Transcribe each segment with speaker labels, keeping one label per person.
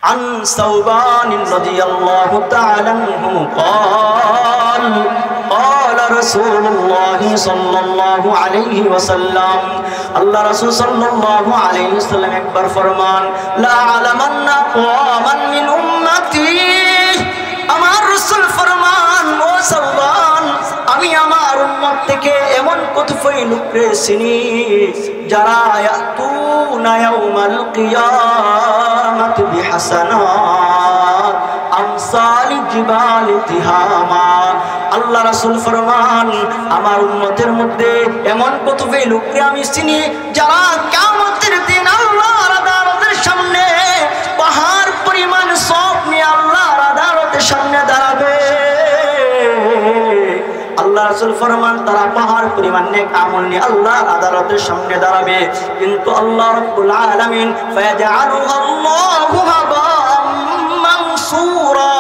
Speaker 1: عن ثوبان رضي الله تعالى عنه قال قال رسول الله صلى الله عليه وسلم الله رسول صلى الله عليه وسلم একবার ফরমান লা আলামান্না কওমান মিন উম্মতি আমার রাসূল ফরমান ও সওবান আমি আমার উম্মত থেকে এমন কতই লোককে চিনি যারা ইয়াতুনা ইয়াউমাল কিয়ামাত বিহাসানাত আমসাল জিবাল তিহামা আল্লাহ রাসূল ফরমান আমার উম্মতের মধ্যে এমন কতই লোককে আমি চিনি যারা কিয়ামতের দিন আল্লাহর আদালতের সামনে পাহাড় পরিমাণ সওয়াব নিয়ে আল্লাহর আদালতের সামনে দাঁড়াবে আল্লাহ রাসূল ফরমান তারা পাহাড় পরিমাণ নেক আমল নিয়ে আল্লাহর আদালতের সামনে দাঁড়াবে কিন্তু আল্লাহ রাব্বুল আলামিন ফায়াজআলুহু আল্লাহু হাবাম মানসুরা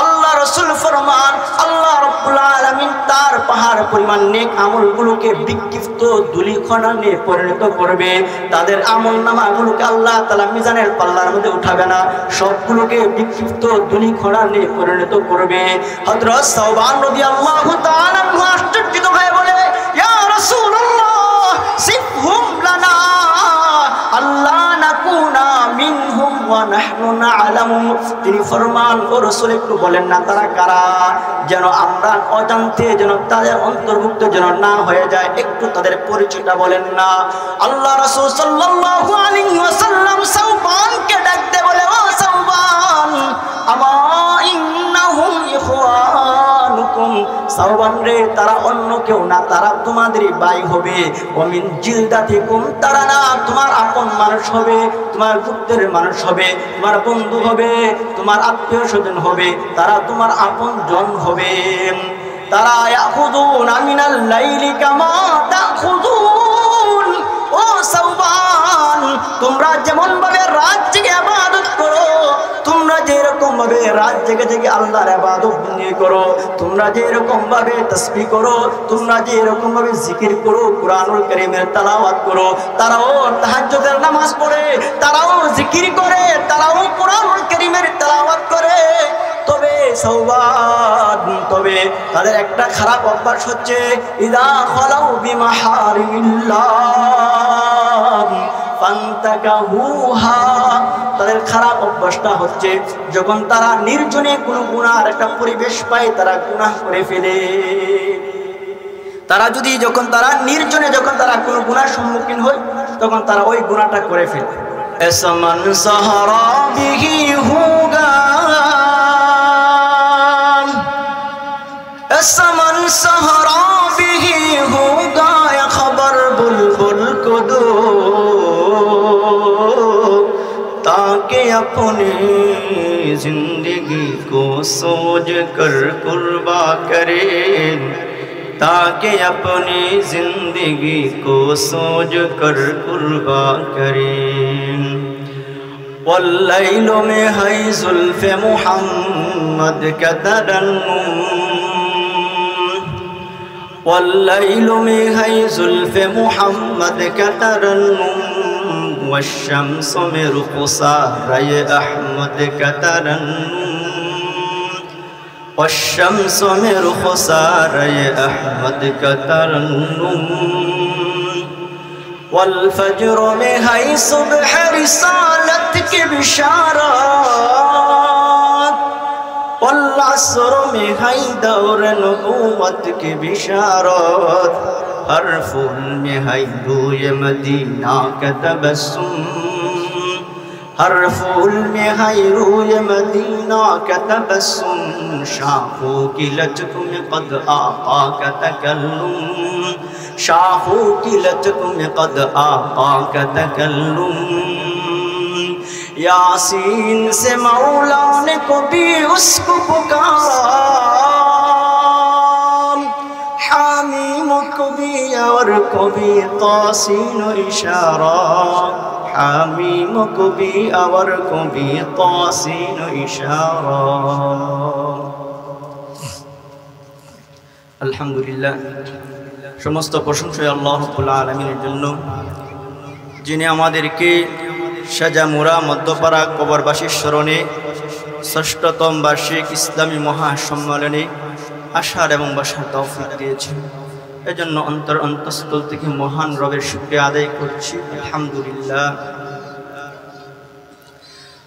Speaker 1: আল্লাহ রাসূল ফরমান আল্লাহ রাব্বুল আলামিন তার পাহাড় পরিমাণ নেক আমলগুলোকে বিক্ষিপ্ত ধূলিকণায় পরিণত করবে তাদের আমলনামাগুলোকে আল্লাহ তাআলা মিজানের পাল্লার মধ্যে উঠাবে না সবগুলোকে বিক্ষিপ্ত ধূলিকণায় পরিণত করবে হযরত সাওবান রাদিয়াল্লাহু তাআলা আশ্চর্যিত হয়ে বলে ইয়া রাসূলুল্লাহ সিফহুম লানা আল্লাহ নাকুনা মিনহুম ওয়া নাহনু না'লামু তিনি ফরমান ও রাসূল একটু বলেন না তারা কারা যেন আমরা অজান্তে যেন তাদের অন্তর্ভুক্ত যেন না হয়ে যায় একটু তাদের পরিচয়টা বলেন না আল্লাহ রাসূল সাল্লাল্লাহু আলাইহি ওয়াসাল্লাম সাওবানকে ডাকতে বলে ও সাওবান আমা ইন্নাহুম ইখওয়ানুকুম সাওবান রে তারা অন্য কেউ না তারা তোমাদেরই ভাই হবে ওয়া মিন জিলদাতিকুম তারা না তোমার আপন মানুষ হবে তোমার গুপ্তের মানুষ হবে তোমার বন্ধু হবে তোমার আত্মীয় স্বজন হবে তারা তোমার আপন জন হবে তারা ইয়াখুযুনা মিনাল লাইলি কামা তাখুযুন ও সাওবান তোমরা যেমন ভাবে রাত জেগে ইবাদত করো তোমরা যেরকম ভাবে রাত জেগে জেগে আল্লাহর ইবাদত বন্দেগি করো তোমরা যেরকম ভাবে তাসবিহ করো তোমরা যেরকম ভাবে জিকির করো কুরআনুল কারীমের তেলাওয়াত করো তারাও তাহাজ্জুদের নামাজ পড়ে তারাও জিকির করে তারাও কুরআনুল কারীমের তেলাওয়াত করে তবে সাওবান তবে তাদের একটা খারাপ অভ্যাস হচ্ছে ইদা খালাউ বিমাহারিমিল্লাহ ফান্তাকাহুহা তাদের খারাপ অভ্যাসটা হচ্ছে যখন তারা নির্জনে কোনো গুনার একটা পরিবেশ পায় তারা গুনাহ করে ফেলে তারা যদি যখন তারা নির্জনে যখন তারা কোনো গুনার সম্মুখীন হয় তখন তারা ওই গুনাহটা করে ফেলে এসমান সাহারা বিহি হুগা এসমান সাহারা বিহি হুগা ইয়া খবর বুলবুল কো দো ताकि अपनी जिंदगी को सोच कर कुर्बा करे ताकि अपनी जिंदगी को सोच कर कुर्बा करे वल्लैल में है जुल्फ़े मुहम्मद का तरन्नुम वल्लैल में है जुल्फ़े मुहम्मद का तरन्नुम والشمس में रुखसारे अहमद का तरन्नुम والشمس में रुखसारे अहमद का तरन्नुम والفجر में है सुबह रिसालत की बिशारत والعصر में है दौर नबूवत की बिशारत हर फूल में है रूय मदीना का तबस्सुम हर फूल में है रूय मदीना का तबस्सुम शाखों की लचक में कद आका का तकल्लुम शाखों की लचक में कद आका का तकल्लुम यासीन से मौला ने को भी उसको पुकारा हामीम को भी और को भी तासीन इशारा हामीम को भी और को भी तासीन इशारा अल्हम्दुलिल्लाह समस्त प्रशंसा अल्लाह रब्बुल आलमीনের জন্য যিনি আমাদেরকে সাজামুরা মধ্যপাড়া কবরবাসীর স্মরণে ষষ্ঠতম বার্ষিক ইসলামী মহাসম্মেলনে আসার এবং বসার তৌফিক দিয়েছেন। এজন্য অন্তঃস্থল থেকে মহান রবের শুকরিয়া আদায় করছি, আলহামদুলিল্লাহ।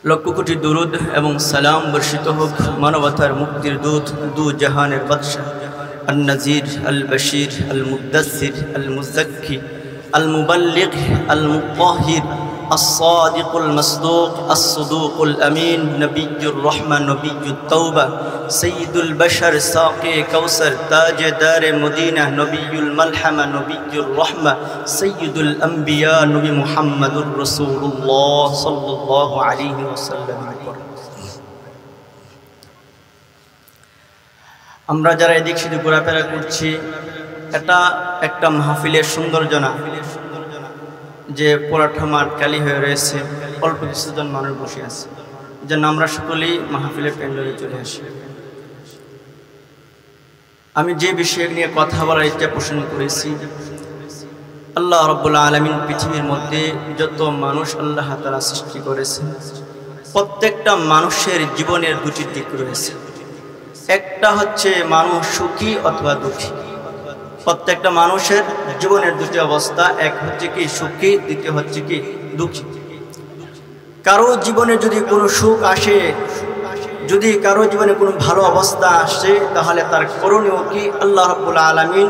Speaker 1: লক্ষ কোটি দুরুদ এবং সালাম বর্ষিত হোক মানবতার মুক্তির দূত, দু জাহানের বাদশাহ, আল নাজির, আল বশির, আল মুদ্দাসির, আল মুজাক্কি, আল মুবাল্লিগ, আল মুতাহির, الصادق المصدوق الصدوق الأمين نبي الرحمة نبي التوبة سيد البشر ساقي كوثر تاج دار مدينة نبي الملحمة نبي الرحمة سيد الأنبياء نبي محمد رسول الله صلى الله عليه وسلم। আমরা যারা এদিক সেদিক ঘোরাফেরা করছি, এটা একটা মাহফিলের সৌন্দর্য না যে পরাঠা মাঠ কালি হয়ে রয়েছে, অল্প কিছুজন মানুষ বসে আছে, যেন আমরা সকলেই মাহফিলের প্যান্ডেলে চলে আসি। আমি যে বিষয় নিয়ে কথা বলার ইচ্ছা পোষণ করেছি, আল্লাহ রাব্বুল আলামিন পৃথিবীর মধ্যে যত মানুষ আল্লাহ তাআলা সৃষ্টি করেছেন, প্রত্যেকটা মানুষের জীবনের দুটি দিক রয়েছে। একটা হচ্ছে মানুষ সুখী অথবা দুঃখী। প্রত্যেকটা মানুষের জীবনের দুটি অবস্থা, এক হচ্ছে কি সুখী, দ্বিতীয় হচ্ছে কি দুঃখী। কারো জীবনে যদি কোনো সুখ আসে, যদি কারো জীবনে কোনো ভালো অবস্থা আসে, তাহলে তার করণীয় কি? আল্লাহ রাব্বুল আলামিন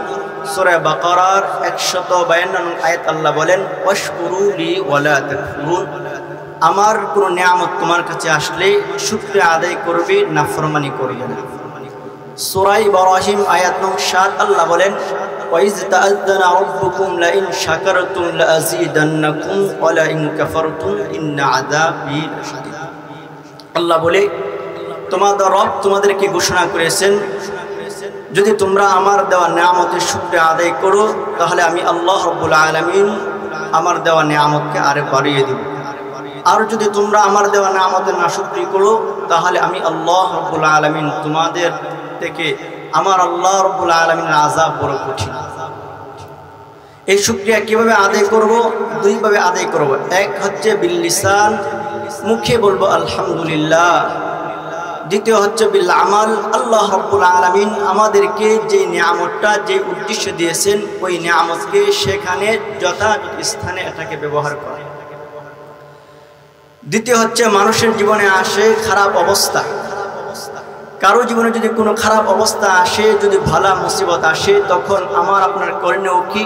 Speaker 1: সূরা বাকারার 152 আয়াত আল্লাহ বলেন, ওয়াশকুরুলি ওয়ালা তাকফুরুন, আমার কোনো নিয়ামত তোমার কাছে আসলে শুকরিয়া আদায় করবে, নাফরমানি করবে না। সূরা ইব্রাহিম আয়াত নং 7 আল্লাহ বলেন, ওয়াইজ তাআযানা রাব্বুকুম লাইন শাকারতুম লাযীদান্নাকুম ওয়া লাইন কাফারতুম ইন্না আযাবি লাশাদীদ। আল্লাহ বলে, তোমাদের রব তোমাদেরকে ঘোষণা করেছেন, যদি তোমরা আমার দেওয়া নিয়ামতের শুকরিয়া আদায় করো, তাহলে আমি আল্লাহ রাব্বুল আলামিন আমার দেওয়া নিয়ামতকে আরো বাড়িয়ে দেব। আর যদি তোমরা আমার দেওয়া নিয়ামতের নাশুকরি করো, তাহলে আমি আল্লাহ রাব্বুল আলামিন তোমাদের থেকে আমার আল্লাহ রাব্বুল আলামিনের আযাব বড় কঠিন। এই শুকরিয়া কিভাবে আদায় করব? দুইভাবে আদায় করব। এক হচ্ছে বিল লিসান, মুখে বলবো আলহামদুলিল্লাহ। দ্বিতীয় হচ্ছে বিল আমাল, আল্লাহ রাব্বুল আলামিন আমাদেরকে যে নিয়ামতটা, যে উদ্দেশ্য দিয়েছেন, ওই নিয়ামতকে সেখানে যথাযথ স্থানে এটাকে ব্যবহার করা। দ্বিতীয় হচ্ছে মানুষের জীবনে আসে খারাপ অবস্থা। কারো জীবনে যদি কোনো খারাপ অবস্থা আসে, যদি ভালো মুসিবত আসে, তখন আমার আপনার করণীয় কি?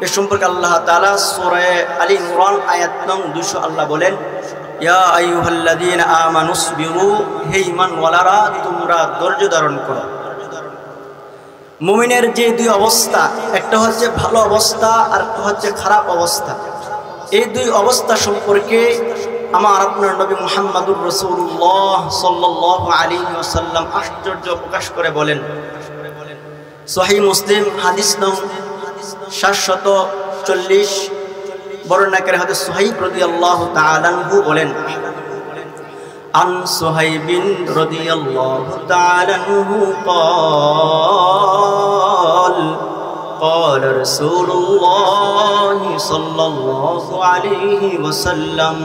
Speaker 1: এ সম্পর্কে আল্লাহ তাআলা সূরা আলী ইমরান আয়াত নং 200 আল্লাহ বলেন, ইয়া আইয়ুহাল্লাযীনা আমানুসবিরু, হে ঈমানওয়ালারা তোমরা ধৈর্য ধারণ করো। মুমিনের যে দুই অবস্থা, একটা হচ্ছে ভালো অবস্থা আর একটা হচ্ছে খারাপ অবস্থা। এই দুই অবস্থা সম্পর্কে আমার আপনার নবী মুহাম্মদুর রাসূলুল্লাহ সাল্লাল্লাহু আলাইহি ওয়াসাল্লাম আশ্চর্য প্রকাশ করে বলেন, সহিহ মুসলিম হাদিস নং 740 বর্ণনাকারী হাদিস সুহাইব রাদিয়াল্লাহু তাআলা আনহু বলেন, আন সুহাইবিন রাদিয়াল্লাহু তাআলা আনহু قال قال رسول الله صلى الله عليه وسلم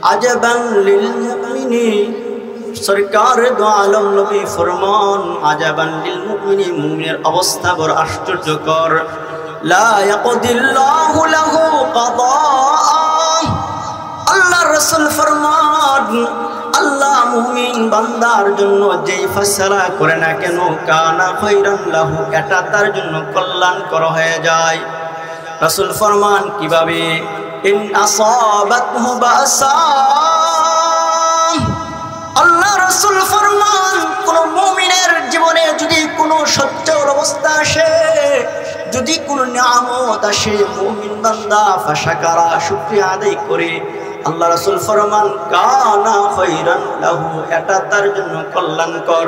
Speaker 1: عجبا للمؤمن, সরকার দো আলম নবী ফরমান, আজাবান লিল মুমিনি, মুমিনের অবস্থা বড় আশ্চর্যকর। লা ইয়াকদিল্লাহু লাহু কাদা, আল্লাহ রাসূল ফরমান, আল্লাহ মুমিন বান্দার জন্য যেই ফয়সালা করে না কেন, কানা খায়রান লাহু, এটা তার জন্য কল্যাণকর হয়ে যায়। রাসূল ফরমান কিভাবে? ইন আসাবাতহু বাসা, আল্লাহ রাসূল ফরমান কোন মুমিনের জীবনে যদি কোনো সচ্ছল অবস্থা আসে, যদি কোনো নিয়ামত আসে, মুমিন বান্দা ফাশাকারা, শুকরিয়া আদায় করে, আল্লাহ রাসূল ফরমান কানা খায়রান লাহু, এটা তার জন্য কল্যাণকর।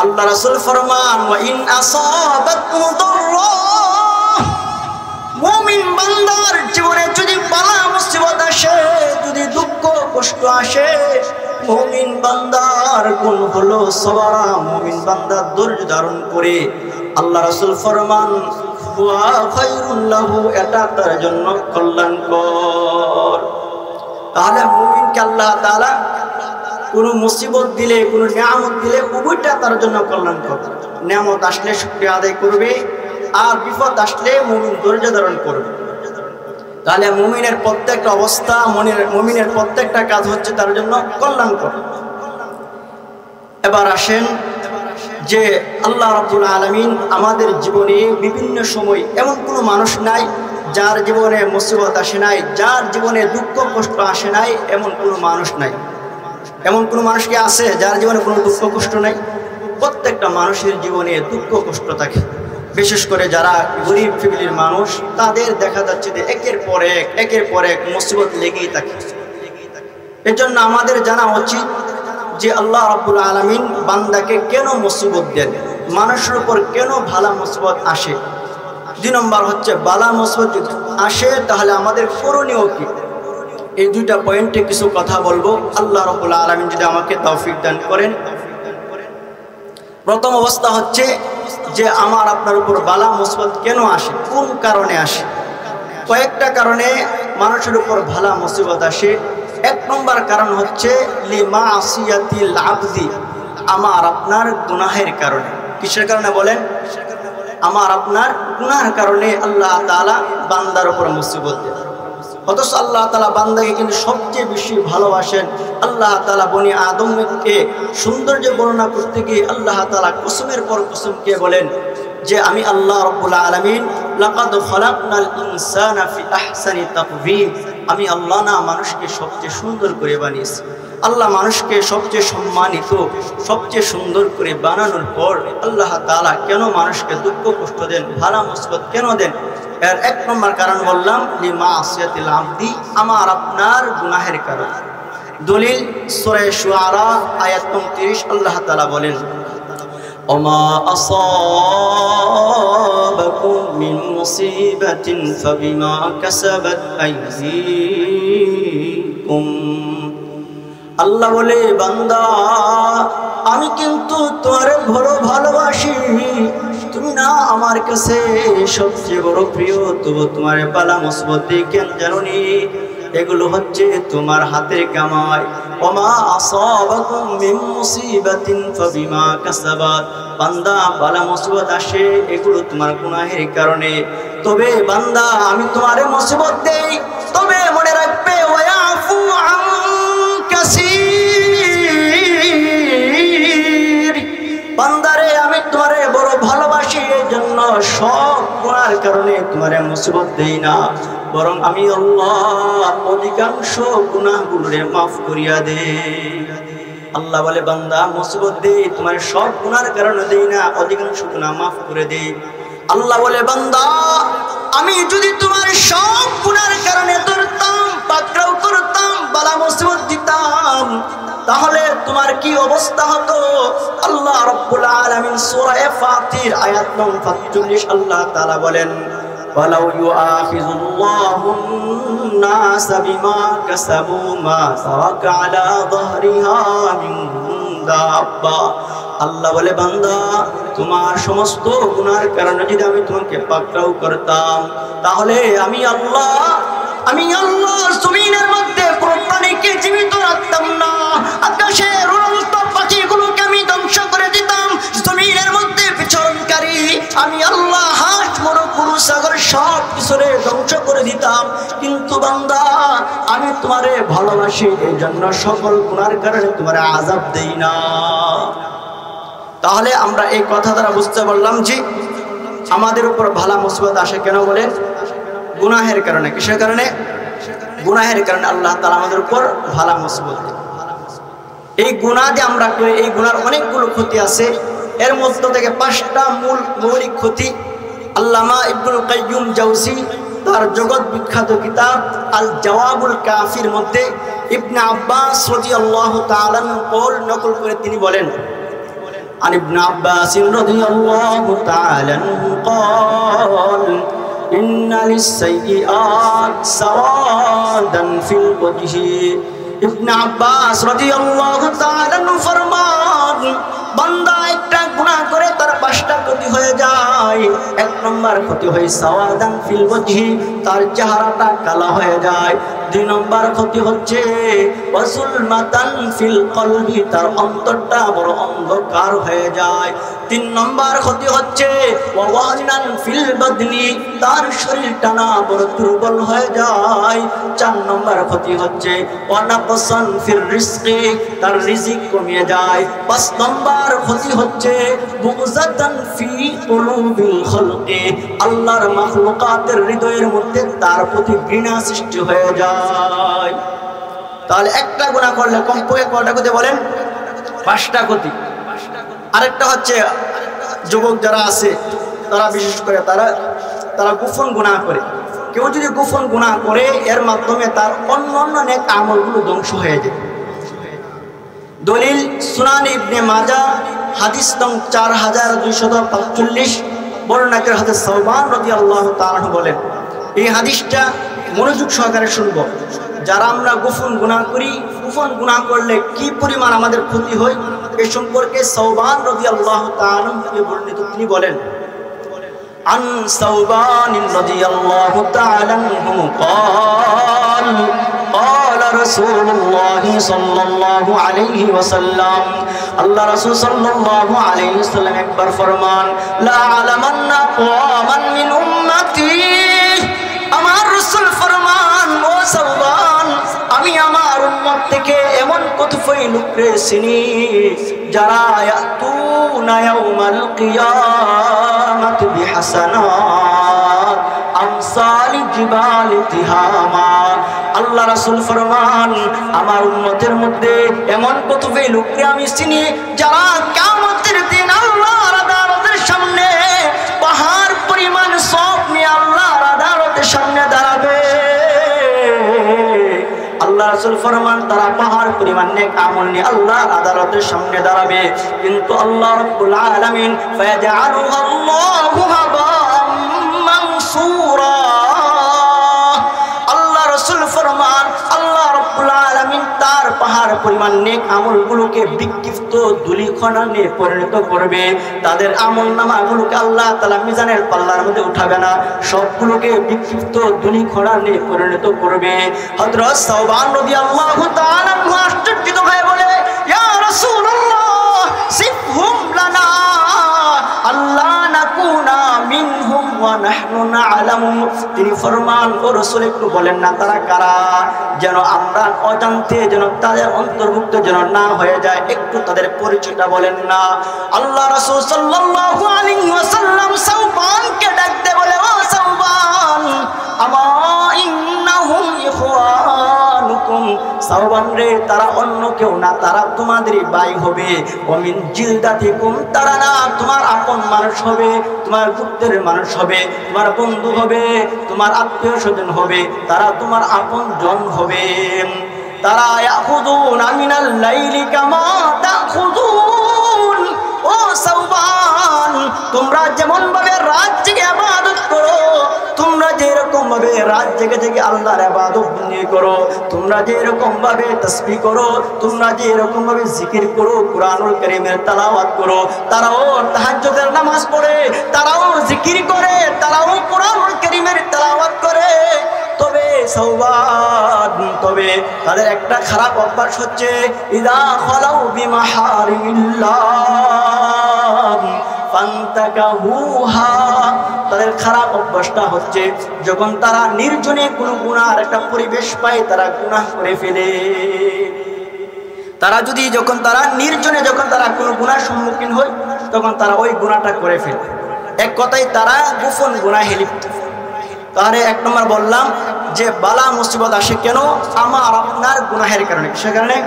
Speaker 1: আল্লাহ রাসূল ফরমান ওয়া ইন আসাবাতহু দাররা, মুমিন বান্দার জীবনে যদি বালা মুসিবত আসে, যদি দুঃখ কষ্ট আসে, মুমিন বান্দার গুণ হলো সবরা, মুমিন বান্দা ধৈর্য ধারণ করে। আল্লাহ রাসূল ফরমান ওয়া খায়রুল লাহু, এটা তার জন্য কল্যাণকর। তাহলে মুমিনকে আল্লাহ তাআলা কোনো মুসিবত দিলে, কোনো নিয়ামত দিলে উভয়টা তার জন্য কল্যাণকর। নিয়ামত আসলে শুকরিয়া আদায় করবে, আর বিপদ আসলে মুমিন ধৈর্য ধারণ করবে। তাহলে মুমিনের প্রত্যেকটা অবস্থা, মুমিনের প্রত্যেকটা কাজ হচ্ছে তার জন্য কল্যাণকর। এবার আসেন যে আল্লাহ রাব্বুল আলামিন আমাদের জীবনে বিভিন্ন সময় এমন কোনো মানুষ নাই যার জীবনে মুসিবত আসে নাই, যার জীবনে দুঃখ কষ্ট আসে নাই, এমন কোনো মানুষ নাই। এমন কোনো মানুষ কি আছে যার জীবনে কোনো দুঃখ কষ্ট নাই? প্রত্যেকটা মানুষের জীবনে দুঃখ কষ্ট থাকে। বিশেষ করে যারা গরিব ফ্যামিলির মানুষ, তাদের দেখা যাচ্ছে যে একের পর এক মুসিবত লেগেই থাকে। এর জন্য আমাদের জানা উচিত যে আল্লাহ রাব্বুল আলামিন বান্দাকে কেন মুসিবত দেন, মানুষের উপর কেন ভালা মুসিবত আসে। 2 নম্বর হচ্ছে বালা মুসিবত যদি আসে তাহলে আমাদের করণীয় কি, এই 2টা পয়েন্টে কিছু কথা বলবো, আল্লাহ রাব্বুল আলামিন যদি আমাকে তৌফিক দান করেন। প্রথম অবস্থা হচ্ছে যে আমার আপনার উপর বালা মুসিবত কেন আসে, কোন কারণে আসে। কয়েকটা কারণে মানুষের উপর ভালা মুসিবত আসে। 1 নম্বর কারণ হচ্ছে লিমাসিয়াতিল আবদি, আমার আপনার গুনাহের কারণে। কিসের কারণে বলেন? আমার আপনার গুনাহের কারণে আল্লাহ তাআলা বান্দার উপর মুসিবত দেন। অথচ আল্লাহ তাআলা বান্দাকে কিন্তু সবচেয়ে বেশি ভালোবাসেন। আল্লাহ তাআলা বনি আদমকে সৌন্দর্য বর্ণনা করতে গিয়ে আল্লাহ তাআলা কসমের পর কসম কে বলেন যে আমি আল্লাহ রাব্বুল আলামিন লাকাদ খালাকনাল ইনসানা ফি আহসানি তাকওয়িম, আমি আল্লাহ না মানুষকে সবচেয়ে সুন্দর করে বানিয়েছি। আল্লাহ মানুষকে সবচেয়ে সম্মানিত, সবচেয়ে সুন্দর করে বানানোর পর আল্লাহ তাআলা কেন মানুষকে দুঃখ কষ্ট দেন, ভালা মুসিবত কেন দেন? এর 1 নম্বর কারণ বললাম লিমাসিয়াতিল আবদি, আমার আপনার গুনাহের কারণে। দলিল সূরা শুআরা আয়াত 29, আল্লাহ তাআলা বলেন ওমা আসাবাকুম মিন মুসিবাতিন ফাবিমা কাসাবাত আইদিকুম। আল্লাহ বলে বান্দা আমি কিন্তু তোমারে বড় ভালোবাসি, তুমি না আমার কাছে সবচেয়ে বড় প্রিয়, তবু তোমার বালা মুসিবত কেন জানোনি? এগুলো হচ্ছে তোমার হাতের কামাই। ওমা আসাবাকুম মিন মুসিবাতিন ফাবিমা কাসাবাত, বান্দা বালা মুসিবত আসে এগুলো তোমার গুনাহের কারণে। তবে বান্দা আমি তোমারে মুসিবত দেই, তবে মনে রাখবে ওয়াফু আন কাসীর, বান্দারে আমি তোমারে বড় ভালোবাসি, এই জন্য সব গুনার কারণে তোমারে মুসিবত দেই না, বরং আমি আল্লাহ অধিকাংশ গুনাহগুলোরে মাফ করিয়া দেই। আল্লাহ বলে বান্দা মুসিবত দেই, তোমার সব গুনার কারণে দেই না, অধিকাংশ গুনাহ মাফ করে দেই। আল্লাহ বলে বান্দা আমি যদি তোমার সব গুনার কারণে ধরতাম, পাকড়াও করতাম, বালা মুসিবত দিতাম, তাহলে তোমার কি অবস্থা হতো? আল্লাহ রাব্বুল আলামিন সূরা ফাতির আয়াত নম্বর 45 আল্লাহ তাআলা বলেন ওয়ালাউ ইউআখিযুল্লাহুন নাসা বিমা কাসাবু মা তারাকা আলা যাহরিহা মিন দাব্বা। আল্লাহ বলে বান্দা তোমার সমস্ত গুনার কারণে যদি আমি তোমাকে পাকড়াও করতাম, তাহলে আমি আল্লাহ জমিনের মধ্যে কোনো প্রাণীকে জীবিত রাখতাম না, আকাশের উড়ন্ত পাখিগুলোকে আমি ধ্বংস করে দিতাম, জমিনের মধ্যে বিচরণকারী আমি আল্লাহ হাঁস বড় গরু ছাগল সব কিছুরে ধ্বংস করে দিতাম। কিন্তু বান্দা আমি তোমারে ভালোবাসি, এই জন্য সকল গুনার কারণে তোমারে আযাব দেই না। তাহলে আমরা এই কথা দ্বারা বুঝতে পারলাম যে আমাদের উপর ভালা মুসিবত আসে কেন বলেন? গুনাহের কারণে। কিসের কারণে? গুনাহের কারণে আল্লাহ তাআলা আমাদের উপর ভালা মুসিবত দেন। এই গুনাহ যে আমরা করি, এই গুনার অনেকগুলো ক্ষতি আছে। এর মধ্য থেকে 5টা মৌলিক ক্ষতি আল্লামা ইবনুল কাইয়্যুম জাওজি তার জগৎ বিখ্যাত কিতাব আল জওয়াবুল কাফির মধ্যে ইবনে আব্বাস রাদিয়াল্লাহু তাআলা কওল নকল করে তিনি বলেন عن ابن عباس رضي الله تعالى عنه قال إن للسيئات سوادا في الوجه। ইবনে আব্বাস রাদিয়াল্লাহু তাআলা আনহু ফরমান বান্দা একটা গুনাহ করে তার 5টা ক্ষতি হয়ে যায়। 1 নম্বর ক্ষতি হয় সাওয়াদান ফিল ওয়াজহি, তার চেহারাটা কালো হয়ে যায়। 2 নম্বর ক্ষতি হচ্ছে ওয়াজুলমাতান ফিল কলবি, তার অন্তরটা বড় অন্ধকার হয়ে যায়। 3 নম্বর ক্ষতি হচ্ছে ওয়াওয়ানান ফিল বাদনি, তার শরীরটা না বড় দুর্বল হয়ে যায়। 4 নম্বর ক্ষতি হচ্ছে ওয়ানাকসান ফির রিজকি, তার রিজিক কমে যায়। 5 নম্বর ক্ষতি হচ্ছে বুগজাতান ফি কুলুবিল খালকি, আল্লাহর মাখলুকাতের হৃদয়ের মধ্যে তার প্রতি ঘৃণা সৃষ্টি হয়ে যায়। তাহলে একটা গুনাহ করলে কমপক্ষে কয়টা ক্ষতি বলেন? 5টা ক্ষতি। আরেকটা হচ্ছে যুবক যারা আছে তারা বিশেষ করে তারা গোপন গুনাহ করে। কেউ যদি গোপন গুনাহ করে এর মাধ্যমে তার অন্য নেক আমলগুলো ধ্বংস হয়ে যায়। দলিল সুনান ইবনে মাজাহ হাদিস নং 4245 বর্ণনাকারী হাদিস সাওবান রাদিয়াল্লাহু তাআলা বলেন, এই হাদিসটা মনোযোগ সহকারে শুনব। যারা আমরা গোপন গুনাহ করি, গোপন গুনাহ করলে কি পরিমাণ আমাদের ক্ষতি হয় এই সম্পর্কে সাওবান রাদিয়াল্লাহু তাআলা বর্ণিত, তিনি বলেন عن ثوبان رضي الله تعالى عنه قال قال رسول الله صلى الله عليه وسلم, আল্লাহ রাসূল সাল্লাল্লাহু আলাইহি ওয়াসাল্লাম একবার ফরমান, লা আলামান্না কওমান মিন উম্মতি, আমার রাসূল ফরমান ও সাওবান, আমি আমার উম্মত থেকে এমন কতই লোককে চিনি যারা ইয়াতুনা ইয়াউমাল কিয়ামাত বিহাসানাত আমসালি জিবালি তিহামা। আল্লাহ রাসূল ফরমান, আমার উম্মতের মধ্যে এমন কতই লোককে আমি চিনি যারা কিয়ামতের দিন আল্লাহর আদালতের সামনে পাহাড় পরিমাণ সওয়াব নিয়ে আল্লাহর আদালতের সামনে দাঁড়াবে। আল্লাহ রাসূল ফরমান, তারা পাহাড় পরিমাণ নেক আমল নিয়ে আল্লাহর আদালতের সামনে দাঁড়াবে, কিন্তু আল্লাহ রাব্বুল আলামিন ফায়াজআলুহু আল্লাহু হাবাম মানসুরা। আল্লাহ রাসূল ফরমান, আল্লাহ রাব্বুল আলামিন তার পাহাড় পরিমাণ নেক আমলগুলোকে বিক্ষিপ্ত ধূলিকণায় পরিণত করবে। তাদের আমলনামাগুলোকে আল্লাহ তাআলা মিজানের পাল্লার মধ্যে উঠাবে না, সবগুলোকে বিক্ষিপ্ত ধূলিকণায় পরিণত করবে। হযরত সাওবান রাদিয়াল্লাহু তাআলা আশ্চর্যিত হয়ে বলে, ইয়া রাসূলুল্লাহ সিফহুম লানা আল্লাহ নাকুনা মিনহুম ওয়া নাহনু না'লামু। তিনি ফরমান, ও রাসূল একটু বলেন না তারা কারা, যেন আমরা অজান্তে যেন তাদের অন্তর্ভুক্ত যেন না হয়ে যায়, একটু তাদের পরিচয়টা বলেন না। আল্লাহ রাসূল সাল্লাল্লাহু আলাইহি ওয়াসাল্লাম সাওবানকে ডাকতে বলে, ও সাওবান, আমা ইন্নাহুম ইখওয়ানুকুম, সাওবান রে, তারা অন্য কেউ না, তারা তোমাদেরই ভাই হবে। ওমিন জিলদাতিকুম, তারা না তোমার আপন মানুষ হবে, তোমার গুপ্তের মানুষ হবে, তোমার বন্ধু হবে, তোমার আত্মীয় স্বজন হবে, তারা তোমার আপন জন হবে। তারা ইয়াখুযুনা মিনাল লাইলি কামা তাখুযুন, ও সাওবান, তোমরা যেমন ভাবে রাত জেগে ইবাদত করো, তোমরা যেরকম ভাবে রাত জেগে জেগে আল্লাহর ইবাদত বন্দেগি করো, তোমরা যেরকম ভাবে তাসবিহ করো, তোমরা যেরকম ভাবে জিকির করো, কুরআনুল কারীমের তেলাওয়াত করো, তারাও তাহাজ্জুদের নামাজ পড়ে, তারাও জিকির করে, তারাও কুরআনুল কারীমের তেলাওয়াত করে। তবে সাওবান, তবে তাদের একটা খারাপ অভ্যাস হচ্ছে ইদা খালাউ বিমাহারিমিল্লাহ ফান্তাকাহুহা, তাদের খারাপ অভ্যাসটা হচ্ছে যখন তারা নির্জনে কোনো গুনার একটা পরিবেশ পায় তারা গুনাহ করে ফেলে। তারা যদি যখন তারা নির্জনে যখন তারা কোনো গুনার সম্মুখীন হয় তখন তারা ওই গুনাহটা করে ফেলে। এক কথায় তারা গোপন গুনাহে লিপ্ত। তাহলে 1 নম্বর বললাম যে বালা মুসিবত আসে কেন? আমার আপনার গুনাহের কারণে। সে কারণে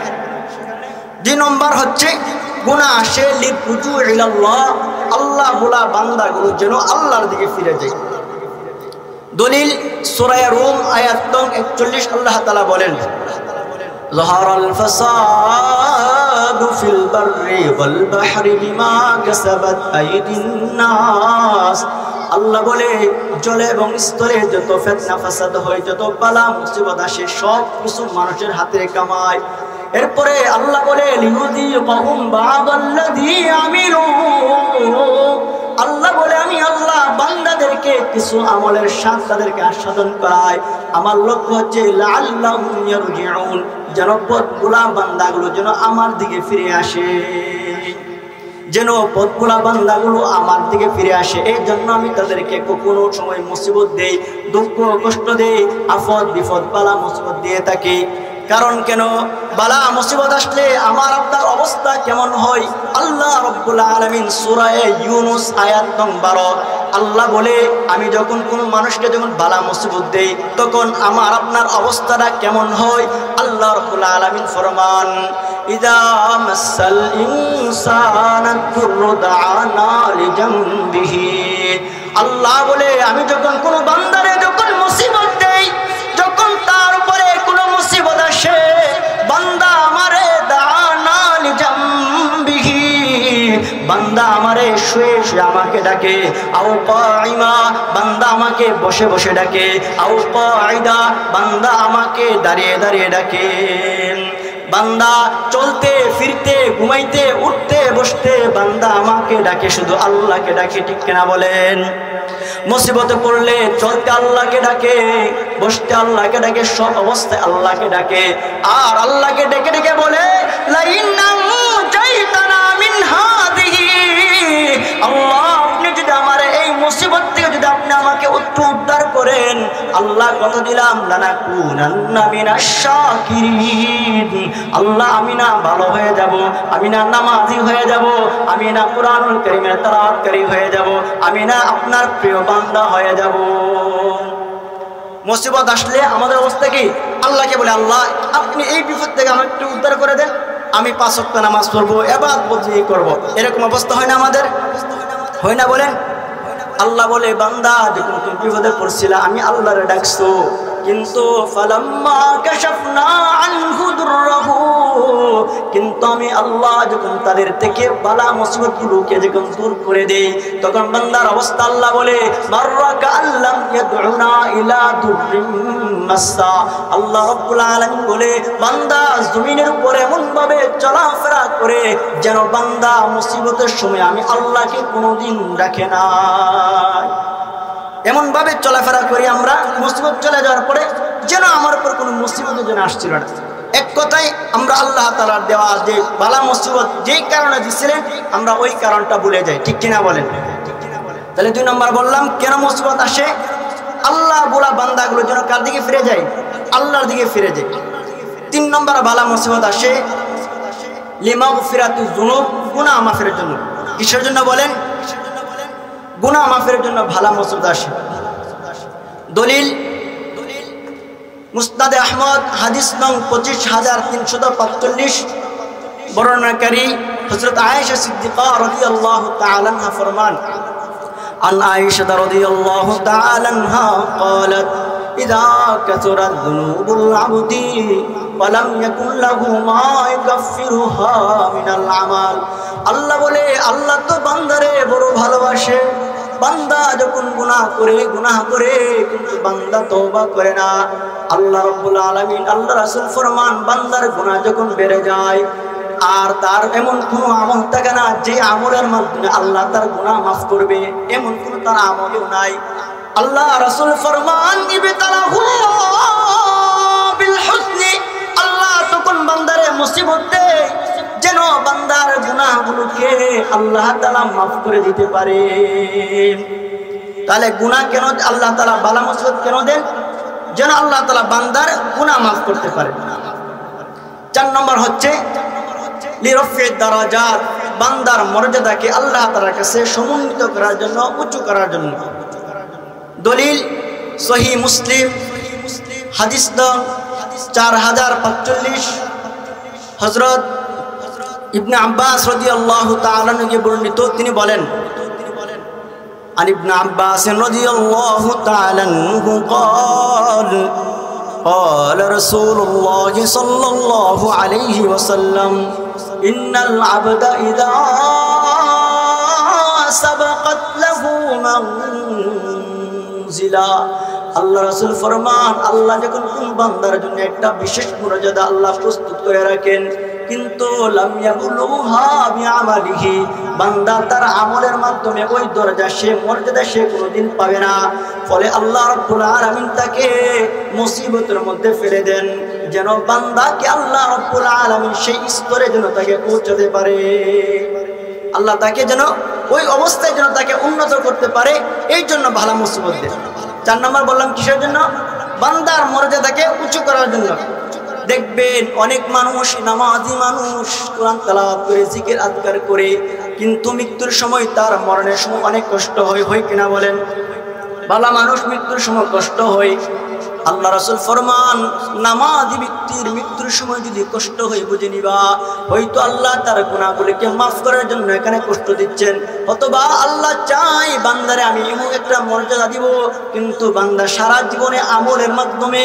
Speaker 1: 2 নম্বর হচ্ছে গুনাহ আসে লিরুজু ইলাল্লাহ, আল্লাহ বলা বান্দাগুলো যেন আল্লাহর দিকে ফিরে যায়। দলিল সূরা রুম আয়াত নং 41, আল্লাহ তাআলা বলেন, যাহারাল ফাসাদু ফিল বাররি ওয়াল বাহরি বিমা কাসাবাত আইদিন নাস। আল্লাহ বলে জলে এবং স্থলে যত ফিতনা ফাসাদ হয়, যত বালা মুসিবত আসে, সব কিছু মানুষের হাতে কামায়। এরপরে আল্লাহ বলে লিউযিকুহুম বা'দাল্লাযী আমিলু, আল্লাহ বলে আমি আল্লাহ বান্দাদেরকে কিছু আমলের স্বাদ তাদেরকে আস্বাদন করাই। আমার লক্ষ্য হচ্ছে লাআল্লাহুম ইয়ারজিউন, যেন পথগুলা বান্দাগুলো যেন আমার দিকে ফিরে আসে, যেন পথগুলা বান্দাগুলো আমার দিকে ফিরে আসে। এই জন্য আমি তাদেরকে কোনো সময় মুসিবত দেই, দুঃখ কষ্ট দেই, আফত বিপদ বালা মুসিবত দিয়ে থাকি। কারণ কেন? বালা মুসিবত আসলে আমার আপনার অবস্থা কেমন হয়? আল্লাহ রাব্বুল আলামিন সূরা ইউনূস আয়াত নং 12 আল্লাহ বলে আমি যখন কোনো মানুষকে যখন বালা মুসিবত দেই তখন আমার আপনার অবস্থাটা কেমন হয়? আল্লাহ রাব্বুল আলামিন ফরমান ইযা মাসাল ইনসানা দুররু দাআনা লিজামবিহি। আল্লাহ বলে আমি যখন কোনো বান্দারে যখন মুসিবত দেই, যখন তার উপরে কোনো মুসিবত আসে, বান্দা আমারে দাআনা লিজামবিহি, বান্দা আমারে শুয়ে শুয়ে আমাকে ডাকে, আও কাইমা, বান্দা আমাকে বসে বসে ডাকে, আও কাইদা, বান্দা আমাকে দাঁড়িয়ে দাঁড়িয়ে ডাকে। বান্দা চলতে ফিরতে ঘুমাইতে উঠতে বসতে বান্দা আমাকে ডাকে, শুধু আল্লাহকে ডাকে, ঠিক কিনা বলেন? মুসিবতে পড়লে চলতে আল্লাহকে ডাকে, বসতে আল্লাহকে ডাকে, সব অবস্থায় আল্লাহকে ডাকে। আর আল্লাহকে ডেকে ডেকে বলে আল্লাহ আপনি যদি আমার এই মুসিবত থেকে যদি আপনি আমাকে উদ্ধার করেন, আল্লাহ কথা দিলাম লানাকুনান্না মিনাশ শাকিরিন, আল্লাহ আমি না ভালো হয়ে যাব, আমি না নামাজি হয়ে যাব, আমি না কুরআনুল কারীমের তেলাওয়াতকারী হয়ে যাব, আমি না আপনার প্রিয় বান্দা হয়ে যাব। মুসিবত আসলে আমাদের অবস্থা কি? আল্লাহকে বলে আল্লাহ আপনি এই বিপদ থেকে আমাকে একটু উদ্ধার করে দেন, আমি 5 ওয়াক্ত নামাজ পড়বো, ইবাদত বন্দেগী করব। এরকম অবস্থা হয় না আমাদের? হয় না বলেন? আল্লাহ বলে বান্দা যখন তুমি বিপদে পড়ছিলা আমি আল্লাহরে ডাকছো, কিন্তু ফালাম্মা কাশাফনা আনহু দুররাহু, কিন্তু আমি আল্লাহ যখন তাদের থেকে বালা মুসিবতগুলোকে যখন দূর করে দেই তখন বান্দার অবস্থা আল্লাহ বলে মাররাকা আল্লাম ইয়াদউনা ইলা দুররিম মাসা। আল্লাহ রাব্বুল আলামিন বলে বান্দা জমিনের উপরে এমন ভাবে চলাফেরা করে যেন বান্দা মুসিবতের সময় আমি আল্লাহকে কোনোদিন রাখে না। এমন ভাবে চলাফেরা করি আমরা, মুসিবত চলে যাওয়ার পরে যেন আমার উপর কোনো মুসিবত যেন আসছিল না। এক কথায় আমরা আল্লাহ তাআলার দেওয়া যে বালা মুসিবত যেই কারণে দিছিলেন আমরা ওই কারণটা ভুলে যাই, ঠিক কিনা বলেন? তাহলে 2 নম্বর বললাম কেন মুসিবত আসে? আল্লাহ বলা বান্দাগুলো যেন কার দিকে ফিরে যায়? আল্লাহর দিকে ফিরে যায়। 3 নম্বর বালা মুসিবত আসে লিমাগফিরাতুয যুনুব, গুনাহ মাফের জন্য। কিসের জন্য বলেন? গুনাহ মাফের জন্য ভালো মুসিবত আসে। দলিল মুসনাদে আহমদ হাদিস নং 25345, বর্ণনাকারী হযরত আয়েশা সিদ্দিকা রাদিয়াল্লাহু তাআলা আনহা ফরমান আন আয়েশা রাদিয়াল্লাহু তাআলা আনহা قالت إذا كثرت ذنوب العبد ولم يكن له ما يكفرها من العمل। আল্লাহ বলে আল্লাহ তো বান্দারে বড় ভালোবাসে, বান্দা যখন গুনাহ করে কিন্তু বান্দা তওবা করে না। আল্লাহ রাব্বুল আলামিন আল্লাহ রাসূল ফরমান বান্দার গুনাহ যখন বেড়ে যায় আর তার এমন কোনো আমল থাকে না যে আমলের মাধ্যমে আল্লাহ তার গুনাহ মাফ করবে, এমন কোনো তার আমলও নাই। আল্লাহ রাসূল ফরমান বিল হুসনি, আল্লাহ তখন বান্দারে মুসিবত দেয় যেন বান্দার গুনাহগুলোকে আল্লাহ তাআলা মাফ করে দিতে পারে। তাহলে গুনাহ কেন আল্লাহ তাআলা বালা মুসিবত কেন দেন? যেন আল্লাহ তাআলা বান্দার গুনাহ মাফ করতে পারে। 4 নম্বর হচ্ছে লিরফি দারাজাত, বান্দার মর্যাদাকে আল্লাহ তাআলার কাছে সমুন্নত করার জন্য, উঁচু করার জন্য। দলিল সহিহ মুসলিম হাদিস নং 4045, হযরত ইবনে আব্বাস রাদিয়াল্লাহু তাআলা থেকে বর্ণিত, তিনি বলেন আন ইবনে আব্বাস রাদিয়াল্লাহু তাআলা আনহু قال قال رسول الله صلى الله عليه وسلم إن العبد إذا سبقت له منزلا। আল্লাহ রাসূল ফরমান আল্লাহ যখন কোন বান্দার জন্য একটা বিশেষ মর্যাদা আল্লাহ প্রস্তুত করে রাখেন কিন্তু লাম ইয়াবলুহা বিআমালিহি, বান্দা তার আমলের মাধ্যমে ওই দরজা সে মর্যাদা সে কোনোদিন পাবে না। ফলে আল্লাহ রাব্বুল আলামিন তাকে মুসিবতের মধ্যে ফেলে দেন, যেন বান্দাকে আল্লাহ রাব্বুল আলামিন সেই স্তরে যেন তাকে পৌঁছাতে পারে, আল্লাহ তাকে যেন ওই অবস্থায় যেন তাকে উন্নত করতে পারে, এই জন্য ভালো মুসিবত দেন। 4 নম্বর বললাম কিসের জন্য? বান্দার মর্যাদাকে উঁচু করার জন্য। দেখবেন অনেক মানুষ নামাজি মানুষ কোরআন তেলাওয়াত করে জিকির আজকার করে, কিন্তু মৃত্যুর সময় তার মরণের সময় অনেক কষ্ট হয় কিনা বলেন? ভালো মানুষ মৃত্যুর সময় কষ্ট হয়। আল্লাহ রাসূল ফরমান, নামাজি ব্যক্তির মৃত্যুর সময় যদি কষ্ট হয় বুঝে নিবা হয়তো আল্লাহ তার গুনাহগুলোকে মাফ করার জন্য এখানে কষ্ট দিচ্ছেন, অথবা আল্লাহ চাই বান্দারে আমি এমন একটা মর্যাদা দিব, কিন্তু বান্দা সারা জীবনে আমলের মাধ্যমে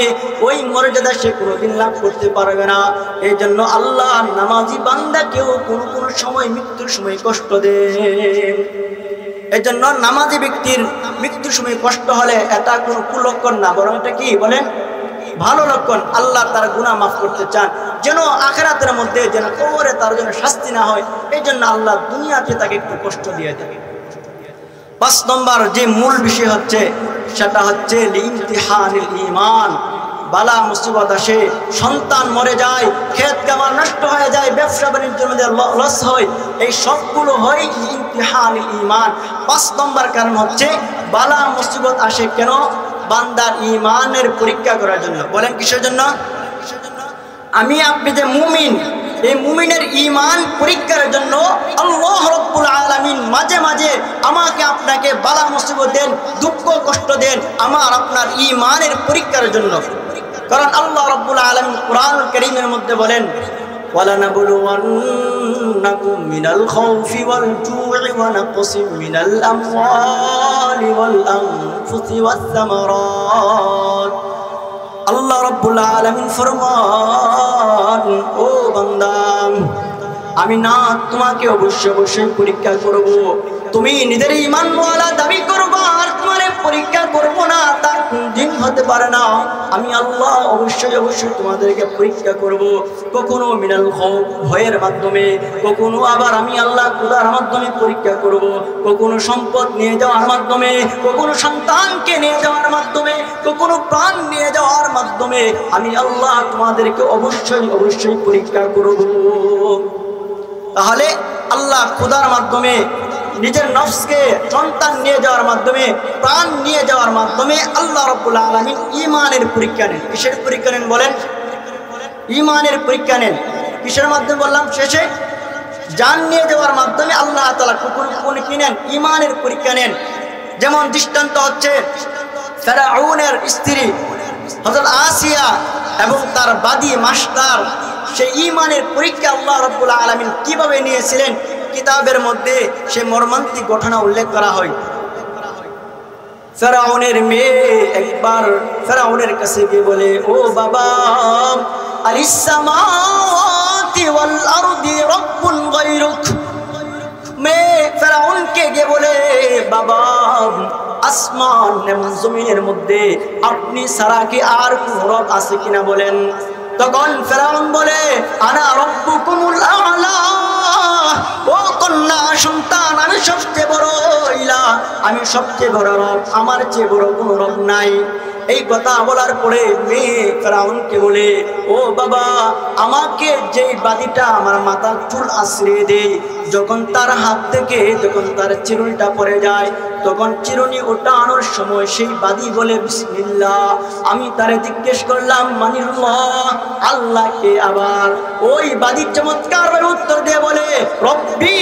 Speaker 1: ওই মর্যাদা সে কোনোদিন লাভ করতে পারবে না। এই জন্য আল্লাহ নামাজি বান্দাকেও কোনো সময় মৃত্যুর সময় কষ্ট দেন। এই জন্য নামাজি ব্যক্তির মৃত্যুর সময় কষ্ট হলে এটা কোনো কুলক্ষণ না, বরং এটা কি বলেন? ভালো লক্ষণ। আল্লাহ তার গুনাহ মাফ করতে চান, যেন আখিরাতের মধ্যে যেন কবরে তার জন্য শাস্তি না হয়, এই জন্য আল্লাহ দুনিয়াতে তাকে একটু কষ্ট দিয়ে থাকে। 5 নম্বর যে মূল বিষয় হচ্ছে সেটা হচ্ছে ইমতিহানুল ঈমান। বালা মুসিবত আসে, সন্তান মরে যায়, ক্ষেত কামার নষ্ট হয়ে যায়, ব্যবসা বাণিজ্যের মধ্যে লস হয়, এই সবগুলো হয় ইমতিহানুল ঈমান। 5 নম্বর কারণ হচ্ছে বালা মুসিবত আসে কেন? বান্দার ঈমানের পরীক্ষা করার জন্য। বলেন কিসের জন্য? আমি আপনি যে মুমিন, এই মুমিনের ঈমান পরীক্ষার জন্য আল্লাহ রাব্বুল আলামিন মাঝে মাঝে আমাকে আপনাকে বালা মুসিবত দেন, দুঃখ কষ্ট দেন আমার আপনার ঈমানের পরীক্ষার জন্য। কারণ আল্লাহ রাব্বুল আলামিন কুরআনুল কারীমের মধ্যে বলেন, ওয়ালানাবলুওয়ান্নাকুম মিনাল খাউফি ওয়াল জু'i ওয়া নাকসিম মিনাল আমওয়ালি ওয়াল আনফুসি ওয়াস সামারাত। আল্লাহ রাব্বুল আলামিন ফরমান, ও বান্দা আমি না তোমাকে অবশ্যই পরীক্ষা করব। তুমি নিজের ঈমানওয়ালা দাবি করবা আর তোমারে পরীক্ষা করব না, তা কোনদিন হতে পারে না। আমি আল্লাহ অবশ্যই তোমাদেরকে পরীক্ষা করব, কখনো মিনাল খাউফ ভয়ের মাধ্যমে, কখনো আবার আমি আল্লাহ খোদার মাধ্যমে পরীক্ষা করব, কখনো সম্পদ নিয়ে যাওয়ার মাধ্যমে, কখনো সন্তানকে নিয়ে যাওয়ার মাধ্যমে, কখনো প্রাণ নিয়ে যাওয়ার মাধ্যমে আমি আল্লাহ তোমাদেরকে অবশ্যই পরীক্ষা করব। তাহলে আল্লাহ খোদার মাধ্যমে, নিজের নফসকে সন্তান নিয়ে যাওয়ার মাধ্যমে, প্রাণ নিয়ে যাওয়ার মাধ্যমে আল্লাহ রাব্বুল আলামিন ঈমানের পরীক্ষা নেন। কিসের পরীক্ষা নেন বলেন? ঈমানের পরীক্ষা নেন। কিসের মাধ্যমে বললাম শেষে? জান নিয়ে যাওয়ার মাধ্যমে আল্লাহ তাআলা কোন কি নেন? ঈমানের পরীক্ষা নেন। যেমন দৃষ্টান্ত হচ্ছে ফেরাউনের স্ত্রী হযরত আসিয়া এবং তার বাদী মাস্টার, সেই ঈমানের পরীক্ষা আল্লাহ রাব্বুল আলামিন কিভাবে নিয়েছিলেন কিতাবের মধ্যে সে মর্মান্তিক ঘটনা উল্লেখ করা হয়। ফেরাউনের মেয়ে একবার ফেরাউনের কাছে গিয়ে বলে, ও বাবা, আলিস সামাওয়াতি ওয়াল আরদি রাব্বুন গায়রুক। মেয়ে ফেরাউনকে গিয়ে বলে, বাবা, আসমান এবং জমিনের মধ্যে আপনি ছাড়া কি আর কোন রব আছে কিনা বলেন। তখন ফেরাউন বলে, আনা রাব্বুকুমুল আ'লা। ও কন্যা সন্তান, আমি সবচেয়ে বড় ইলাহ, আমি সবচেয়ে বড় রব, আমার চেয়ে বড় কোনো রব নাই। এই কথা বলার পরে মেয়ে ফেরাউনকে বলে, ও বাবা, আমাকে যেই বাদীটা আমার মাথার চুল আশ্রিয়ে দেয়, যখন তার হাত থেকে যখন তার চিরুনিটা পড়ে যায়, তখন চিরুনি ওঠানোর সময় সেই বাদী বলে বিসমিল্লাহ। আমি তারে জিজ্ঞেস করলাম মানিল্লাহ, আল্লাহকে। আবার ওই বাদী চমৎকারভাবে উত্তর দিয়ে বলে, রব্বি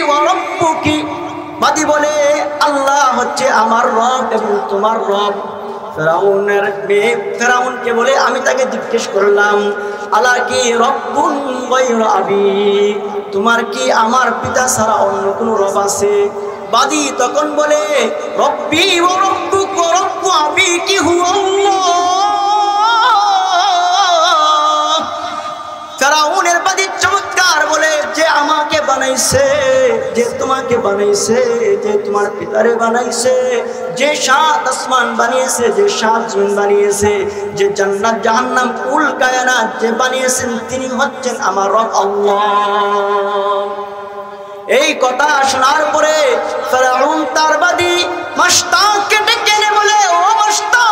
Speaker 1: ওয়া রব্বুকি। বাদী বলে, আল্লাহ হচ্ছে আমার রব এবং তোমার রব। ফেরাউনের মেয়ে ফেরাউনকে বলে, আমি তাকে জিজ্ঞেস করলাম, আলা কি রব্বুন গায়রু আবি, তোমার কি আমার পিতা ছাড়া অন্য কোনো রব আছে? বাদী তখন বলে, রব্বি ওয়া রব্বুক ওয়া রব্বু আবিকি হুয়াল্লাহ। ফেরাউনের বাদী চমৎকার বলে, যে আমাকে বানাইছে, যে তোমাকে বানাইছে, যে তোমার পিতারে বানাইছে, যে 7 আসমান বানিয়েছে, যে 7 জমিন বানিয়েছে, যে জান্নাত জাহান্নাম কুল কায়নাত যে বানিয়েছেন, তিনি হচ্ছেন আমার রব আল্লাহ। এই কথা শোনার পরে ফেরাউন তার বাদী মাশতাকে ডেকে এনে বলে, ও মাশতা,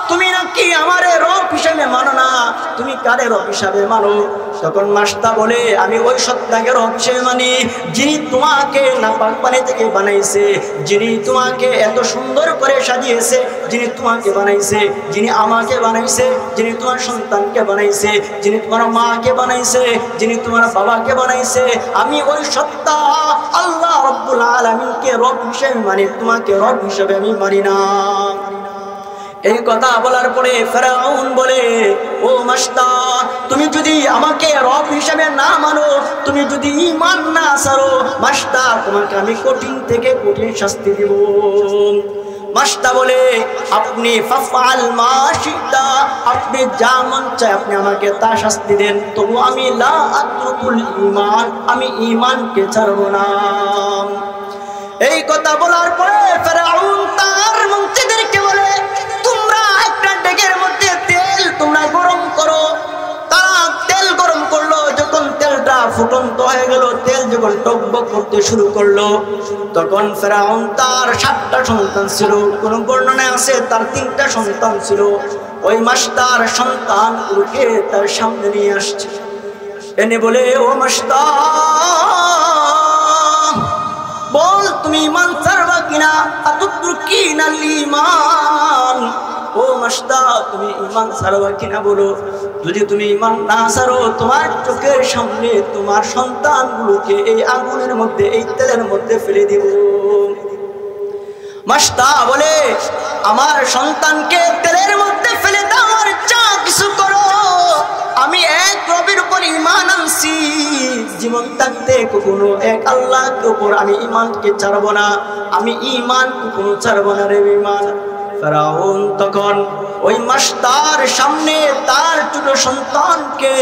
Speaker 1: তুমি নাকি আমারে রব হিসেবে মানো না, তুমি কারে রব হিসেবে মানো? তখন মাশতা বলে, আমি ওই সত্তাকে রব হিসেবে মানি যিনি তোমাকে নাপাক পানি থেকে বানাইছে, যিনি তোমাকে এত সুন্দর করে সাজিয়েছে, যিনি তোমাকে বানাইছে, যিনি আমাকে বানাইছে, যিনি তোমার সন্তানকে বানাইছে, যিনি তোমার মাকে বানাইছে, যিনি তোমার বাবাকে বানাইছে। আমি ওই সত্তা আল্লাহ রাব্বুল আলামিনকে রব হিসেবে মানি, তোমাকে রব হিসেবে আমি মানি না। এই কথা বলার পরে ফেরাউন বলে, ও মাশতা, তুমি যদি আমাকে রব হিসেবে না মানো, তুমি যদি ঈমান না ছাড়ো, মাশতা তোমাকে আমি কঠিন থেকে কঠিন শাস্তি দেব। মাশতা বলে, আপনি ফাফআল মা শিতা, আপনি যা মন চায় আপনি আমাকে তা শাস্তি দেন, তবু আমি লা আতরুকুল ঈমান, আমি ঈমানকে ছাড়ব না। এই কথা বলার পরে ফেরাউন তার মন্ত্রীদেরকে বলে, তোমরা একটা ডেকের মধ্যে তেল তোমরা গরম করো। তারা তেল গরম করলো, যখন তেলটা ফুটন্ত হয়ে গেল, তেল যখন টকবক করতে শুরু করলো, তখন ফেরাউন তার 7টা সন্তান ছিল, কোন বর্ণনায় আছে তার 3টা সন্তান ছিল। ওই মাশতার সন্তানগুলোকে তার সামনে নিয়ে আসছে, এনে বলে, ও মাশতা, বল তুমি ঈমান ছাড়বা কিনা? আতুতরুকিনাল ঈমান, ও মাশতা তুমি ঈমান ছাড়বা কিনা বলো। যদি তুমি ঈমান না ছাড়ো, তোমার চোখের সামনে তোমার সন্তানগুলোকে এই আগুনের মধ্যে, এই তেলের মধ্যে ফেলে দিব। মাশতা বলে, আমার সন্তানকে তেলের মধ্যে ফেলে দাও, আর যা কিছু করো, আমি এক রবের উপর ঈমান আনছি, জীবন থাকতে কখনো এক আল্লাহর উপর আমি ঈমানকে ছাড়ব না, আমি ঈমান কখনো ছাড়ব না রে ঈমান। ফেরাউন তখন ওই মাশতার সামনে তার ছোট সন্তানকে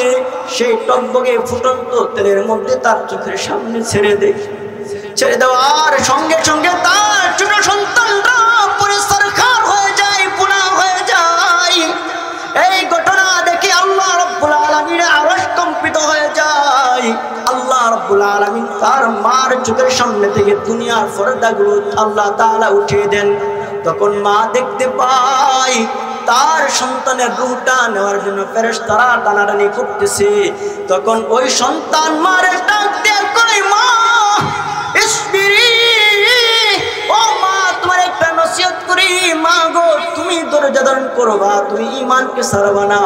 Speaker 1: সেই টকবকে ফুটন্ত তেলের মধ্যে তার চোখের সামনে ছেড়ে দেয়। ছেড়ে দেওয়ার সঙ্গে সঙ্গে তার ছোট সন্তানরা পুরো সরকার হয়ে যায়, পুনা হয়ে যায়। এই ঘটনা দেখে আল্লাহ রাব্বুল আলামিন আরশ কম্পিত হয়ে যায়। আল্লাহ রাব্বুল আলামিন তার মার চোখের সামনে থেকে দুনিয়ার পর্দাগুলো আল্লাহ তাআলা উঠিয়ে দেন। তখন মা দেখতে পায় তার সন্তানের রূহটা নেওয়ার জন্য ফেরেশতারা টানাটানি করতেছে। তখন ওই সন্তান মারে ডাক দিয়ে কয়, মা ইসবিরি, ও মা তোমার একটা নসিহত করি, মা গো তুমি ধৈর্য ধারণ করবা, তুমি ঈমানকে ছাড়বা না।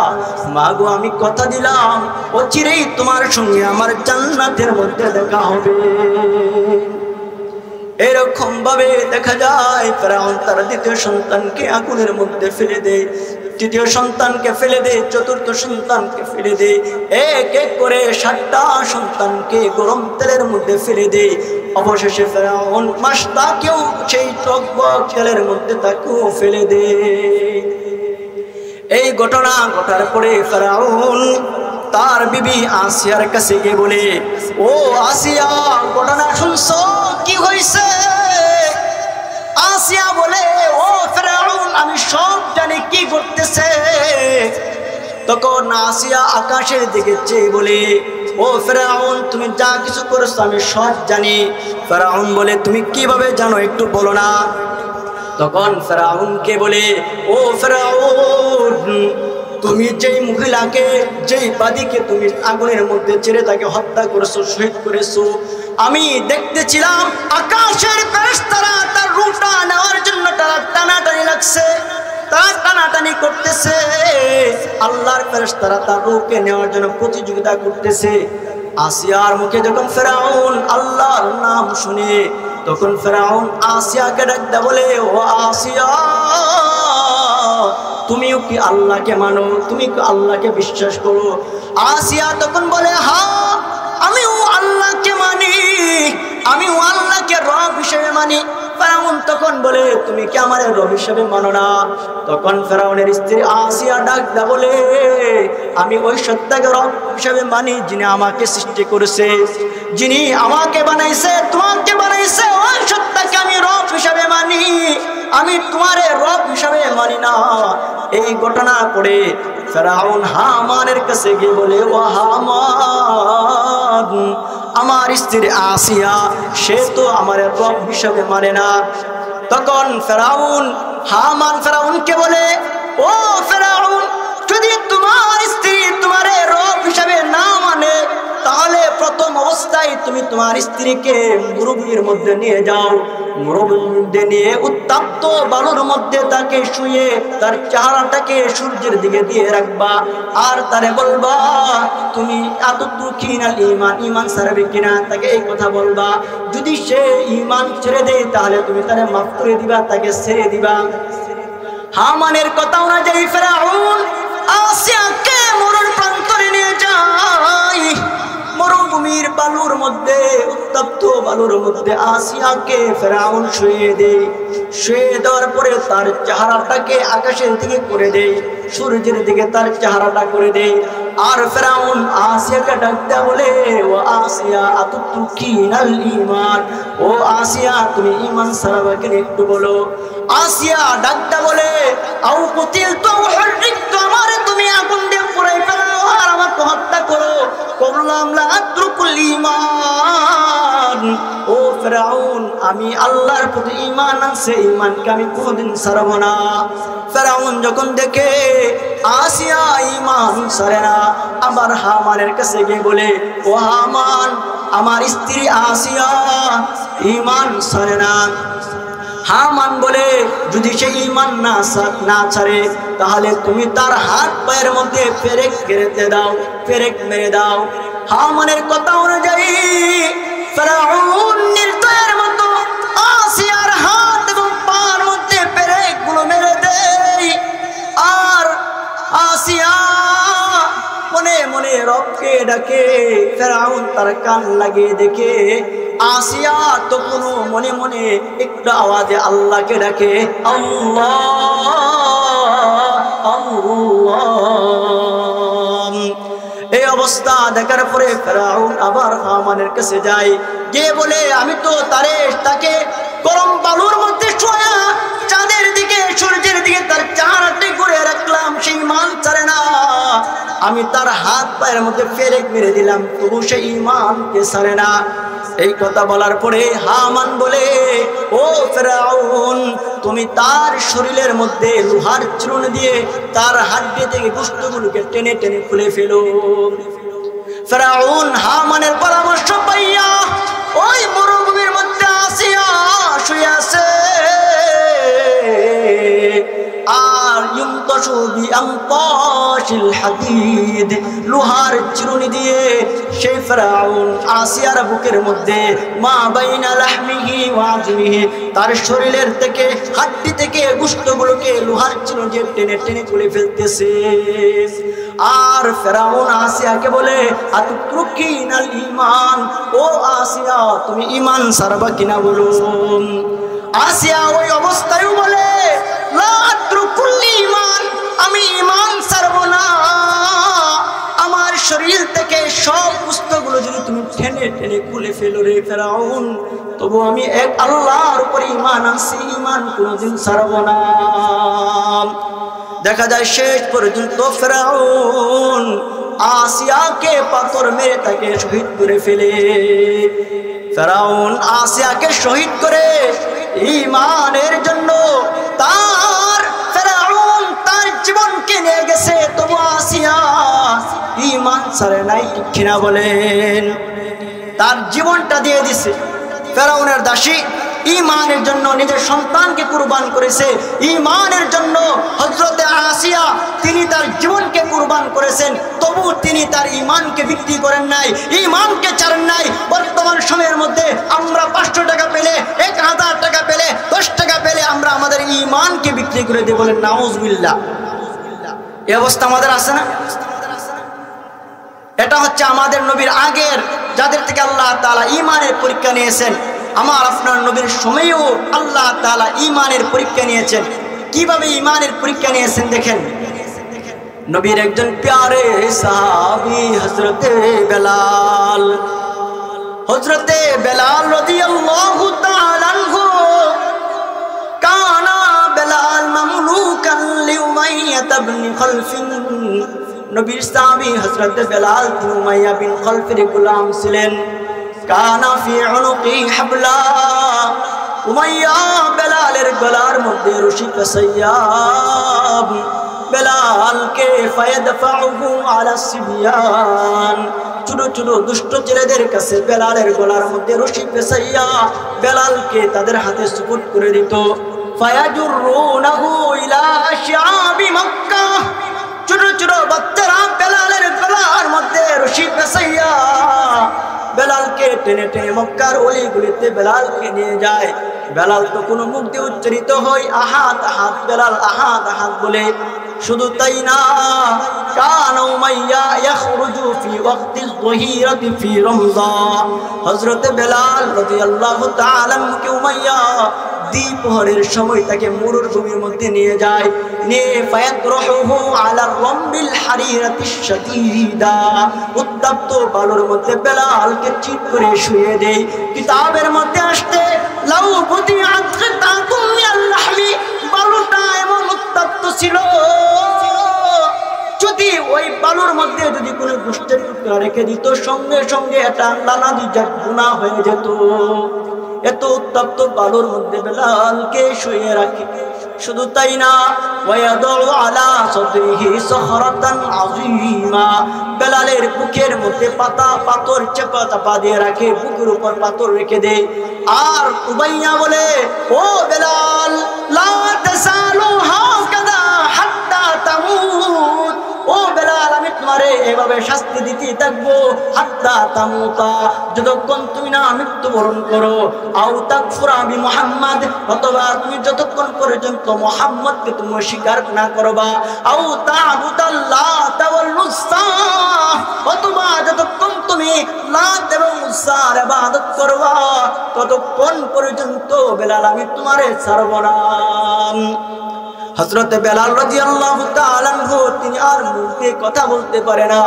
Speaker 1: মা গো আমি কথা দিলাম, অচিরেই তোমার সঙ্গে আমার জান্নাতের মধ্যে দেখা হবে। এরকম ভাবে দেখা যায় ফেরাউন তার দ্বিতীয় সন্তানকে আগুনের মধ্যে ফেলে দেয়, তৃতীয় সন্তানকে ফেলে দেয়, চতুর্থ সন্তানকে ফেলে দেয়, এক এক করে 7টা সন্তানকে গরম তেলের মধ্যে ফেলে দেয়। অবশেষে ফেরাউন মাশতাকেও সেই টকবক তেলের মধ্যে তাকেও ফেলে দেয়। এই ঘটনা ঘটার পরে ফেরাউন তার বিবি আসিয়ার কাছে গিয়ে বলে, ও আসিয়া, ঘটনা শুনছো, কি হয়েছে? আসিয়া বলে, ও ফেরাউন, আমি সব জানি কি করতেছে। তখন আসিয়া আকাশের দিকে চেয়ে বলে, ও ফেরাউন, তুমি যা কিছু করেছো আমি সব জানি। ফেরাউন বলে, তুমি কিভাবে জানো একটু বলো না। তখন ফেরাউনকে বলে, ও ফেরাউন, তুমি যেই মহিলাকে, যেই বাদীকে তুমি আগুনের মধ্যে ছেড়ে তাকে হত্যা করেছো, শহীদ করেছো, আমি দেখতেছিলাম আকাশের ফেরেশতারা তার রূহটা নেওয়ার জন্য তারা টানাটানি লাগছে, তারা টানাটানি করতেছে। আল্লাহর ফেরেশতারা তার রূহকে নেওয়ার জন্য প্রতিযোগিতা করতেছে। আসিয়ার মুখে যখন ফেরাউন আল্লাহর নাম শুনে, তখন ফেরাউন আসিয়াকে ডাকতে বলে, ও আসিয়া, তুমিও কি আল্লাহকে মানো, তুমি কি আল্লাহকে বিশ্বাস করো? আসিয়া তখন বলে, হ্যাঁ আমিও আল্লাহকে মানি, আমিও আল্লাহকে রব হিসেবে মানি। ফেরাউন তখন বলে, তুমি কি আমার রব হিসেবে মানো না? তখন ফেরাউনের স্ত্রী আসিয়া ডাকতে বলে, আমি ওই সত্তাকে রব হিসেবে মানি যিনি আমাকে সৃষ্টি করেছে, যিনি আমাকে বানাইছে, তোমাকে বানাইছে, ওই সত্তাকে আমি রব হিসেবে মানি, আমি তোমার রব হিসেবে মানি না। এই ঘটনা পড়ে ফেরাউন হামানের কাছে গিয়ে বলে, ও হামান, আমার স্ত্রী আসিয়া, সে তো আমার রব হিসাবে মানে না। তখন ফেরাউন, হামান ফেরাউনকে বলে, ও ফেরাউন, যদি তোমার স্ত্রী তোমার রব হিসাবে না মানে, তাহলে প্রথম অবস্থায় তুমি তোমার স্ত্রীকে মরুভূমির মধ্যে নিয়ে যাও। মরুভূমির মধ্যে নিয়ে উত্তপ্ত বালুর মধ্যে তাকে শুয়ে তার চেহারাটাকে সূর্যের দিকে দিয়ে রাখবা, আর তারে বলবা, তুমি আতুতুকিনাল ঈমান, ঈমান ছাড়বে কিনা, তাকে এই কথা বলবা। যদি সে ঈমান ছেড়ে দেয় তাহলে তুমি তারে মাফ করে দিবা, তাকে ছেড়ে দিবা। হামানের কথা অনুযায়ী ফেরাউন আসিয়াকে মরুর প্রান্তরে নিয়ে যায়। মরুভূমির বালুর মধ্যে, উত্তপ্ত বালুর মধ্যে আসিয়াকে ফেরাউন শুয়ে দেয়। শুয়ে দেওয়ার পরে তার চেহারাটাকে আকাশের দিকে করে দেয়, সূর্যের দিকে তার চেহারাটা করে দেয়। আর ফেরাউন আসিয়াকে ডাকতে বলে, ও আসিয়া আতুতুকিনাল ঈমান, ও আসিয়া তুমি ঈমান ছাড়বে কিনা একটু বলো। আসিয়া ডাকতে বলে, আও কুতিলতু হুররিকতু, আমারে তুমি আগুন দিয়ে পুড়াই ফেলো আর আমাকে হত্যা করো, কবলাম লা আতরুকুল ঈমান। ও ফেরাউন, আমি আল্লাহর প্রতি ঈমান আছে, ঈমানকে আমি কোনদিন ছাড়ব না। ফেরাউন যখন দেখে আসিয়া ঈমান ছাড়ে না, আবার হামানের কাছে গিয়ে বলে, ও হামান, আমার স্ত্রী আসিয়া ঈমান ছাড়ে না। হামান বলে, যদি সে ঈমান না ছাড়ে তাহলে তুমি তার হাত পায়ের মধ্যে পেরেক কেটে দাও, পেরেক মেরে দাও। হামানের কথা অনুযায়ী ফেরাউন নির্দয়ের মতো আসিয়ার হাত এবং পায়ের মধ্যে পেরেকগুলো মেরে দেয়। আর আসিয়া মনে মনে রবকে ডাকে। ফেরাউন তার কান লাগিয়ে দেখে আসিয়া তো কোনো মনে মনে একটু আওয়াজে আল্লাহকে ডাকে, আল্লাহ আল্লাহ। এই অবস্থা দেখার পরে ফেরাউন আবার হামানের কাছে যায়, গিয়ে বলে, আমি তো তাকে গরম বালুর মধ্যে শোয়া চাঁদের দিকে সূর্যের দিকে তার চেহারাটি করে রাখলাম, সেই ঈমান ছাড়ে না। আমি তার হাত পায়ের মধ্যে পেরেক মেরে দিলাম, তবু সেই ঈমানকে ছাড়ে না। এই কথা বলার পরে হামান বলে, ও ফেরাউন, তুমি তার শরীরের মধ্যে লোহার চূর্ণ দিয়ে তার হাড্ডি থেকে গোশতগুলোকে টেনে টেনে খুলে ফেলো। ফেরাউন হামানের পরামর্শ পাইয়া ওই মরুভূমির মধ্যে আসিয়া শুয়ে আছে। আর ইউমতাশু বিআনতাশিল হাদীদ, লোহার চিরুনি দিয়ে সেই ফেরাউন আসিয়ার বুকের মধ্যে মা বাইনা লাহমিহি ওয়া আজমিহি, তার শরীরের থেকে হাড্ডি থেকে গোশতগুলোকে লোহার চিরুনি দিয়ে টেনে টেনে খুলে ফেলতেছে। আর ফেরাউন আসিয়াকে বলে, আতুতরুকিনাল ঈমান, ও আসিয়া তুমি ঈমান ছাড়বা কিনা বলো। আসিয়া ওই অবস্থায় বলে, লা আতরুকুল ঈমান, আমি ঈমান ছাড়ব না। আমার শরীর থেকে সব পুস্তকগুলো যদি তুমি টেনে টেনে খুলে ফেলো রে ফেরাউন, তবু আমি এক আল্লাহর উপর ঈমান আছি, ঈমান কোনোদিন ছাড়ব না। দেখা যায় শেষ পর্যন্ত ফেরাউন আসিয়াকে পাথর মেরে তাকে শহীদ করে ফেলে। ফেরাউন আসিয়াকে শহীদ করে ঈমানের জন্য ফেরাউন তার জীবনকে নিয়ে গেছে, তবু আসিয়া ঈমান ছাড়ে নাই, ঠিক কিনা বলেন? তার জীবনটা দিয়ে দিছে। ফেরাউনের দাসী ঈমানের জন্য নিজের সন্তানকে কুরবান করেছে, ঈমানের জন্য হযরতে আসিয়া তিনি তার জীবনকে কুরবান করেছেন, তবু তিনি তার ঈমানকে বিক্রি করেন নাই, ঈমানকে ছাড়েন নাই। বর্তমান সময়ের মধ্যে আমরা 500 টাকা পেলে, 1000 টাকা পেলে, 10 টাকা পেলে আমরা আমাদের ঈমানকে বিক্রি করে দিই, বলেন নাউজুবিল্লাহ। এই অবস্থা আমাদের আছে না? এটা হচ্ছে আমাদের নবীর আগের যাদের থেকে আল্লাহ তাআলা ঈমানের পরীক্ষা নিয়েছেন। আমার আপনার নবীর সময়েও আল্লাহ তাআলা ঈমানের পরীক্ষা নিয়েছেন। কিভাবে ঈমানের পরীক্ষা নিয়েছেন দেখেন। নবীর একজন প্যারে সাহাবী হযরতে বেলাল, হযরতে বেলাল রাদিয়াল্লাহু তাআলা আনহু, কানা বেলাল মামলুকান লিউমাইয়া ইবনে খালফ। নবীর সাহাবী হযরতে বেলাল উমাইয়া বিন খালফের গোলাম ছিলেন। কানা ফি উনুকি হাবলা, উমাইয়া বেলালের গলার মধ্যে রশি পেঁচাইয়া বেলালকে ফায়াদফাউহু আলা সিবিয়ান, ছোট ছোট দুষ্ট ছেলেদের কাছে বেলালের গলার মধ্যে রশি পেঁচাইয়া বেলালকে তাদের হাতে সুপুর্দ করে দিত। ফায়াজুরুনাহু ইলা শিআবি মক্কাহ, ছোট ছোট বাচ্চারা বেলালের গলার মধ্যে রশি পেঁচাইয়া বেলালকে টেনে টেনে মক্কার অলিগুলিতে বেলালকে নিয়ে যায়। বেলাল তো কোনো মুখ দিয়ে উচ্চারিত হয় আহাদ আহাদ, বেলাল আহাদ আহাদ বলে। শুধু তাই না, কানা উমাইয়া ইয়াখরুজু ফি ওয়াক্তিল যহিরাতি ফি রমজান, হযরত বেলাল রাদিয়াল্লাহু তাআলা আনহু উমাইয়া দ্বিপহরের সময় তাকে মরুভূমির মধ্যে নিয়ে যায়, নিয়ে ফায়াতরহুহু আলা রামবিল হারিরাতিশ শাদীদা, উত্তপ্ত বালুর মধ্যে বেলালকে চিৎ করে শুয়ে দেয়। কিতাবের মধ্যে আসছে লাউ বুদিআত কিতাতুম মিনাল লাহমি, বালুটা এমন উত্তপ্ত ছিল, যদি ওই বালুর মধ্যে যদি কোনো গোশতের টুকরা রেখে দিত সঙ্গে সঙ্গে এটা লানাদিজাত গুনাহ হয়ে যেত। এত উত্তপ্ত বালুর মধ্যে বেলালকে শুয়ে রাখে। শুধু তাই না, ওয়ায়াদউ আলা সাদরিহি সাখরাতান আযীমা, বেলালের বুকের মধ্যে পাথর চাপা দিয়ে রাখে, বুকের উপর পাথর রেখে দেয়। আর উমাইয়া বলে, ও বেলাল লা তাসালু হাকাদা হাত্তা তামুত, ও বেলাল আমি তোমারে এভাবে শাস্তি দিতে থাকবো হাত্তা তামুতা, যতক্ষণ তুমি না মৃত্যুবরণ করো। আও তাকফুরা বি মুহাম্মদ, অথবা তুমি যতক্ষণ পর্যন্ত মুহাম্মদকে তুমি স্বীকার না করবা। আও তা'বুদাল্লাহ ওয়াল উজ্জা, অথবা যতক্ষণ তুমি লাত এবং উজ্জার ইবাদত করবা ততক্ষণ পর্যন্ত বেলাল আমি তোমারে ছাড়ব না। হযরত বেলাল রাদিয়াল্লাহু তাআলা আনহু তিনি আর মুখে কথা বলতে পারে না।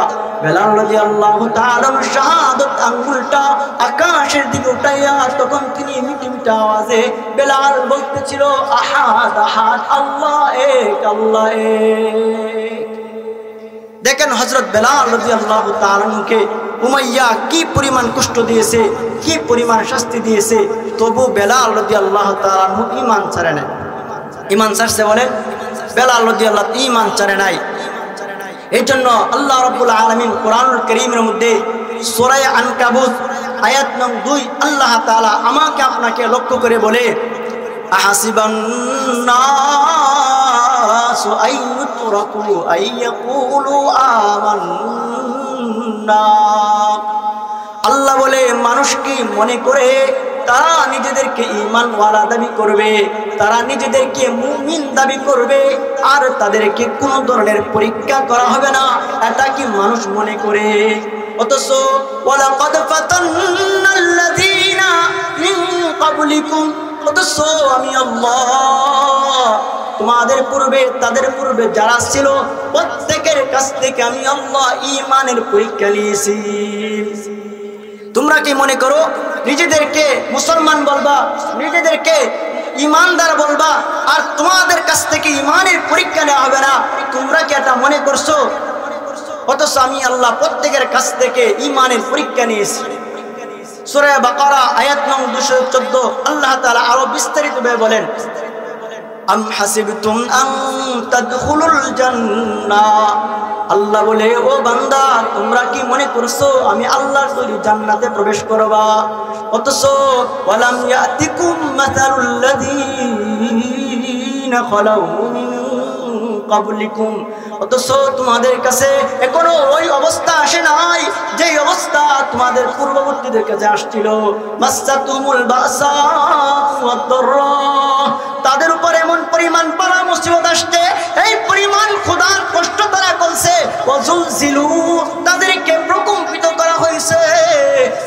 Speaker 1: বেলাল রাদিয়াল্লাহু তাআলা শাহাদাত আঙ্গুলটা আকাশের দিকে উঠাইয়া তখন তিনি মিটি মিটি আওয়াজে বেলাল বলতেছিল আহাদ আহাদ, আল্লাহ এক আল্লাহ এক। দেখেন হযরত বেলাল রাদিয়াল্লাহু তাআলা আনহুকে উমাইয়া কি পরিমাণ কষ্ট দিয়েছে, কি পরিমাণ শাস্তি দিয়েছে, তবু বেলাল রাদিয়াল্লাহু তাআলা আনহু ঈমান ছাড়ে নাই। ঈমান ছাড়ছে বলেন, বেলাল রাদিয়াল্লাহু ঈমান ছাড়ে নাই। এই জন্য আল্লাহ রাব্বুল আলামিন কোরআনুল কারীমের মধ্যে সূরা আনকাবুত আয়াত নং 2 আল্লাহ তাআলা আমাকে আপনাকে লক্ষ্য করে বলে, আহাসিবান নাসু আইয়ুতরাকু আইয়াকুলু আমান্না, আল্লাহ বলে মানুষ কি মনে করে তারা নিজেদেরকে ঈমানওয়ালা দাবি করবে, তারা নিজেদেরকে মুমিন দাবি করবে আর তাদেরকে কোনো ধরনের পরীক্ষা করা হবে না, এটা কি মানুষ মনে করে? অথচ ওয়ালাকাদ ফাতান্নাল্লাযীনা মিন ক্বাবলিকুম, অথচ আমি আল্লাহ তোমাদের পূর্বে তাদের পূর্বে যারা ছিল প্রত্যেকের কাছ থেকে আমি আল্লাহ ঈমানের পরীক্ষা নিয়েছি। তোমরা কি মনে করো নিজেদেরকে মুসলমান বলবা, নিজেদেরকে ঈমানদার বলবা আর তোমাদের কাছ থেকে ঈমানের পরীক্ষা নেওয়া হবে না? তোমরা কি এটা মনে করছো? অথচ আমি আল্লাহ প্রত্যেকের কাছ থেকে ঈমানের পরীক্ষা নিয়েছি। সূরা বাকারা আয়াত নং 214 আল্লাহ তাআলা আরো বিস্তারিতভাবে বলেন, আম হাসিবতুম আন তাদখুলুল জান্নাহ, আল্লাহ বলে ও বান্দা তোমরা কি মনে করছো আমি আল্লাহর তৈরি জান্নাতে প্রবেশ করবা? অথচ ওয়ালাম ইয়াতিকুম মাসালুল লাযীনা খালাউ মিন ক্বাবলিকুম, অথচ তোমাদের কাছে এখনো ওই অবস্থা আসে নাই যে অবস্থা তোমাদের পূর্ববর্তীদের কাছে আসছিল। মাসাতুমুল বাসা ওয়াদ-দাররা, তাদের উপর এমন পরিমাণ বালা মুসিবত আসছে, এই পরিমাণ খোদার কষ্ট তারা করছে। ওয়াজুলজিলু, তাদেরকে প্রকম্পিত করা হয়েছে।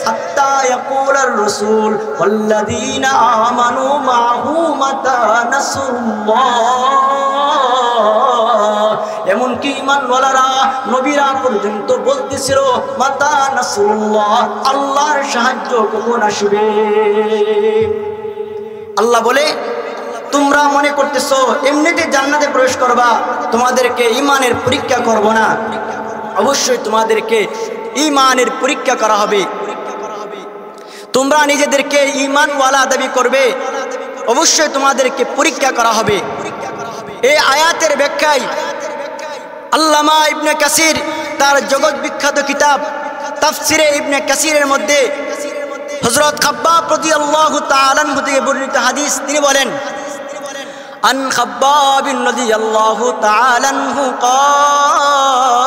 Speaker 1: হাত্তা ইয়াকুলার রাসূল ওয়াল্লাযীনা আমানু মাহু মাতা নাসরুল্লাহ, এমনকি ঈমানওয়ালারা নবীরা পর্যন্ত বলতেছিল মাতা নাসরুল্লাহ, আল্লাহর সাহায্য কখন আসবে? আল্লাহ বলে তোমরা মনে করতেছো এমনিতে জান্নাতে প্রবেশ করবা, তোমাদেরকে ঈমানের পরীক্ষা করব না? অবশ্যই তোমাদেরকে ঈমানের পরীক্ষা করা হবে। তোমরা নিজেদেরকে ঈমানওয়ালা দাবি করবে, অবশ্যই তোমাদেরকে পরীক্ষা করা হবে। এই আয়াতের ব্যাখ্যায় আল্লামা ইবনে কাসির তার জগৎ বিখ্যাত কিতাব তাফসিরে ইবনে কাসিরের মধ্যে হযরত খাব্বাব রাদিয়াল্লাহু তাআলা আনহু থেকে বর্ণিত হাদিস তিনি বলেন, আন খাব্বাব রাদিয়াল্লাহু তাআলা আনহু قال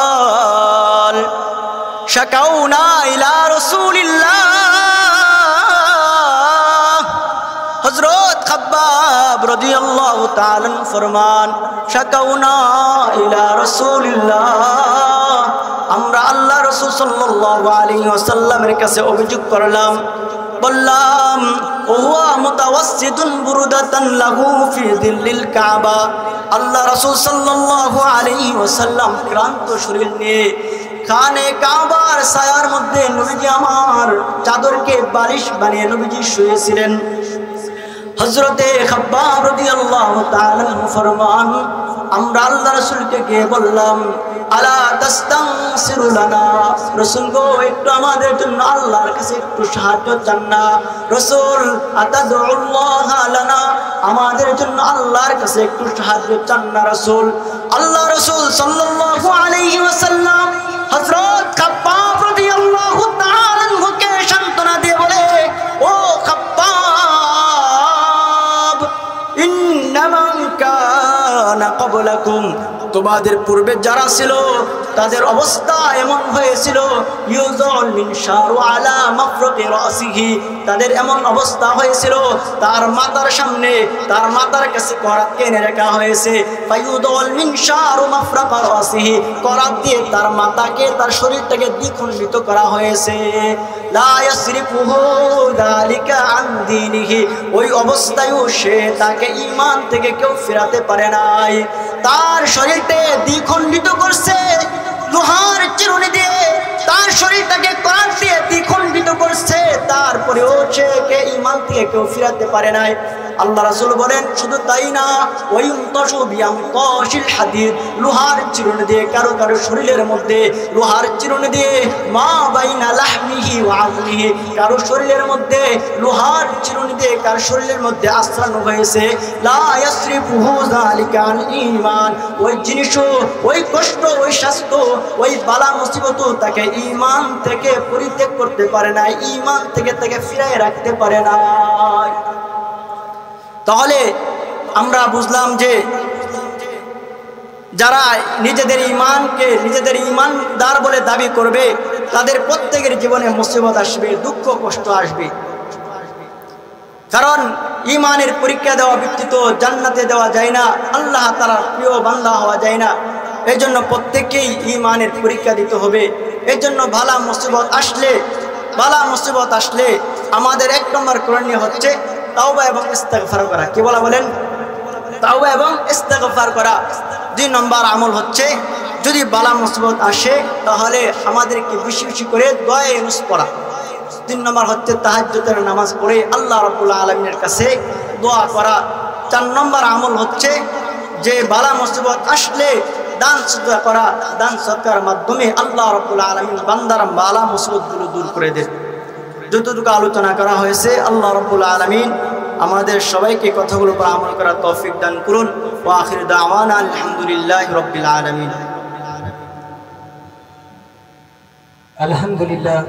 Speaker 1: শাকাউনা ইলা রাসূলিল্লাহ। হযরত খাব্বাব রাদিয়াল্লাহু তাআলা ফরমান, শাকাউনা ইলা রাসূলিল্লাহ, আমরা আল্লাহ রাসূল সাল্লাল্লাহু আলাইহি ওয়াসাল্লামের কাছে অভিযোগ করলাম, বললাম ওয়া মুতাওয়াসসিতুন বুরদাতান লাহু ফি দিল্লিল কাবা। আল্লাহ রাসূল সাল্লাল্লাহু আলাইহি ওয়াসাল্লাম ক্লান্ত শরীর নিয়ে খানে কাবার ছায়ার মধ্যে নবীজি আমার চাদরকে বালিশ বানিয়ে নবীজি শুয়েছিলেন। হযরতে খাব্বাব রাদিয়াল্লাহু তাআলা ফরমান, আমরা আল্লাহ রাসূলকে গিয়ে বললাম, আলা তাস্তানসিরু লানা, রাসূল গো একটু আমাদের জন্য আল্লাহর কাছে একটু সাহায্য চান না। রাসূল আতাদুল্লাহ লানা, আমাদের জন্য আল্লাহর কাছে একটু সাহায্য চান না রাসূল। আল্লাহ রাসূল সাল্লাল্লাহু আলাইহি ওয়াসাল্লাম হযরত খাব্বাব রাদিয়াল্লাহু তাআলা আনহুকে সান্ত্বনা দিয়ে বলে, ও খাব্বাব, ইন্নামান কানা ক্বাবলাকুম, তোমাদের পূর্বে যারা ছিল তাদের অবস্থা এমন হয়েছিল, ইউযাল মিনশারু আলা মাফরাকি রাসিহি, তাদের এমন অবস্থা হয়েছিল তার মাথার সামনে তার মাথার কাছে করাত এনে রাখা হয়েছে, ফায়ুযাল মিনশারু মাফরাকা রাসিহি, করাত দিয়ে তার মাথাকে তার শরীরটাকে দ্বিখণ্ডিত করা হয়েছে। লা ইয়াসরিফুহু যালিকা আন দীনিহি, ওই অবস্থায়ও সে তাকে ঈমান থেকে কেউ ফেরাতে পারে নাই। তার শরীরকে দ্বিখণ্ডিত করছে লোহার চিরুনি দিয়ে, তার শরীরটাকে করাত দিয়ে দ্বিখণ্ডিত করছে, তারপরেও সে কে ঈমান থেকে কেউ ফিরাতে পারে নাই। আল্লাহ রাসূল বলেন, শুধু তাই না, ওয়ায়ুনতাশু বিয়ামতাশিল হাদিদ, লোহার চিরুনি দিয়ে কারো কারো শরীরের মধ্যে লোহার চিরুনি দিয়ে মা বাইনা লাহমিহি ওয়া আযমিহি, কারো শরীরের মধ্যে লোহার চিরুনি দিয়ে কারো শরীরের মধ্যে আশ্রানো হয়েছে। লা ইয়াসরিফুহু যালিকা আন ঈমান, ওই জিনিসও, ওই কষ্ট, ওই স্বাস্থ্য, ওই বালা মুসিবত তাকে ঈমান থেকে পরিত্যাগ করতে পারে না, ঈমান থেকে তাকে ফিরায় রাখতে পারে না। তাহলে আমরা বুঝলাম যে যারা নিজেদের ঈমানকে নিজেদের ঈমানদার বলে দাবি করবে তাদের প্রত্যেকের জীবনে মুসিবত আসবে, দুঃখ কষ্ট আসবে। কারণ ঈমানের পরীক্ষা দেওয়া ব্যতীত জান্নাতে দেওয়া যায় না, আল্লাহ তাআলার প্রিয় বান্দা হওয়া যায় না। এই জন্য প্রত্যেককেই ঈমানের পরীক্ষা দিতে হবে। এই জন্য বালা মুসিবত আসলে আমাদের এক নম্বর করণীয় হচ্ছে তাওবা এবং ইস্তেগফার করা। কি বলেন? তাওবা এবং ইস্তেগফার করা। 2 নম্বর আমল হচ্ছে যদি বালা মুসিবত আসে তাহলে আমাদেরকে বেশি বেশি করে দোয়া ইউনুস পড়া। 3 নম্বর হচ্ছে তাহাজ্জুদের নামাজ পড়ে আল্লাহ রাব্বুল আলামিনের কাছে দোয়া করা। 4 নম্বর আমল হচ্ছে যে বালা মুসিবত আসলে দান সদকা করা। দান সদকার মাধ্যমে আল্লাহ রাব্বুল আলামিন বান্দার বালা মুসিবতগুলো দূর করে দেন। যতটুকু আলোচনা করা হয়েছে আল্লাহ রাব্বুল আলামিন আমাদের সবাইকে কথাগুলো উপর আমল করার তৌফিক দান করুন। ওয়া আখিরু দাওয়ানা আলহামদুলিল্লাহি রাব্বিল আলামিন।
Speaker 2: আলহামদুলিল্লাহ।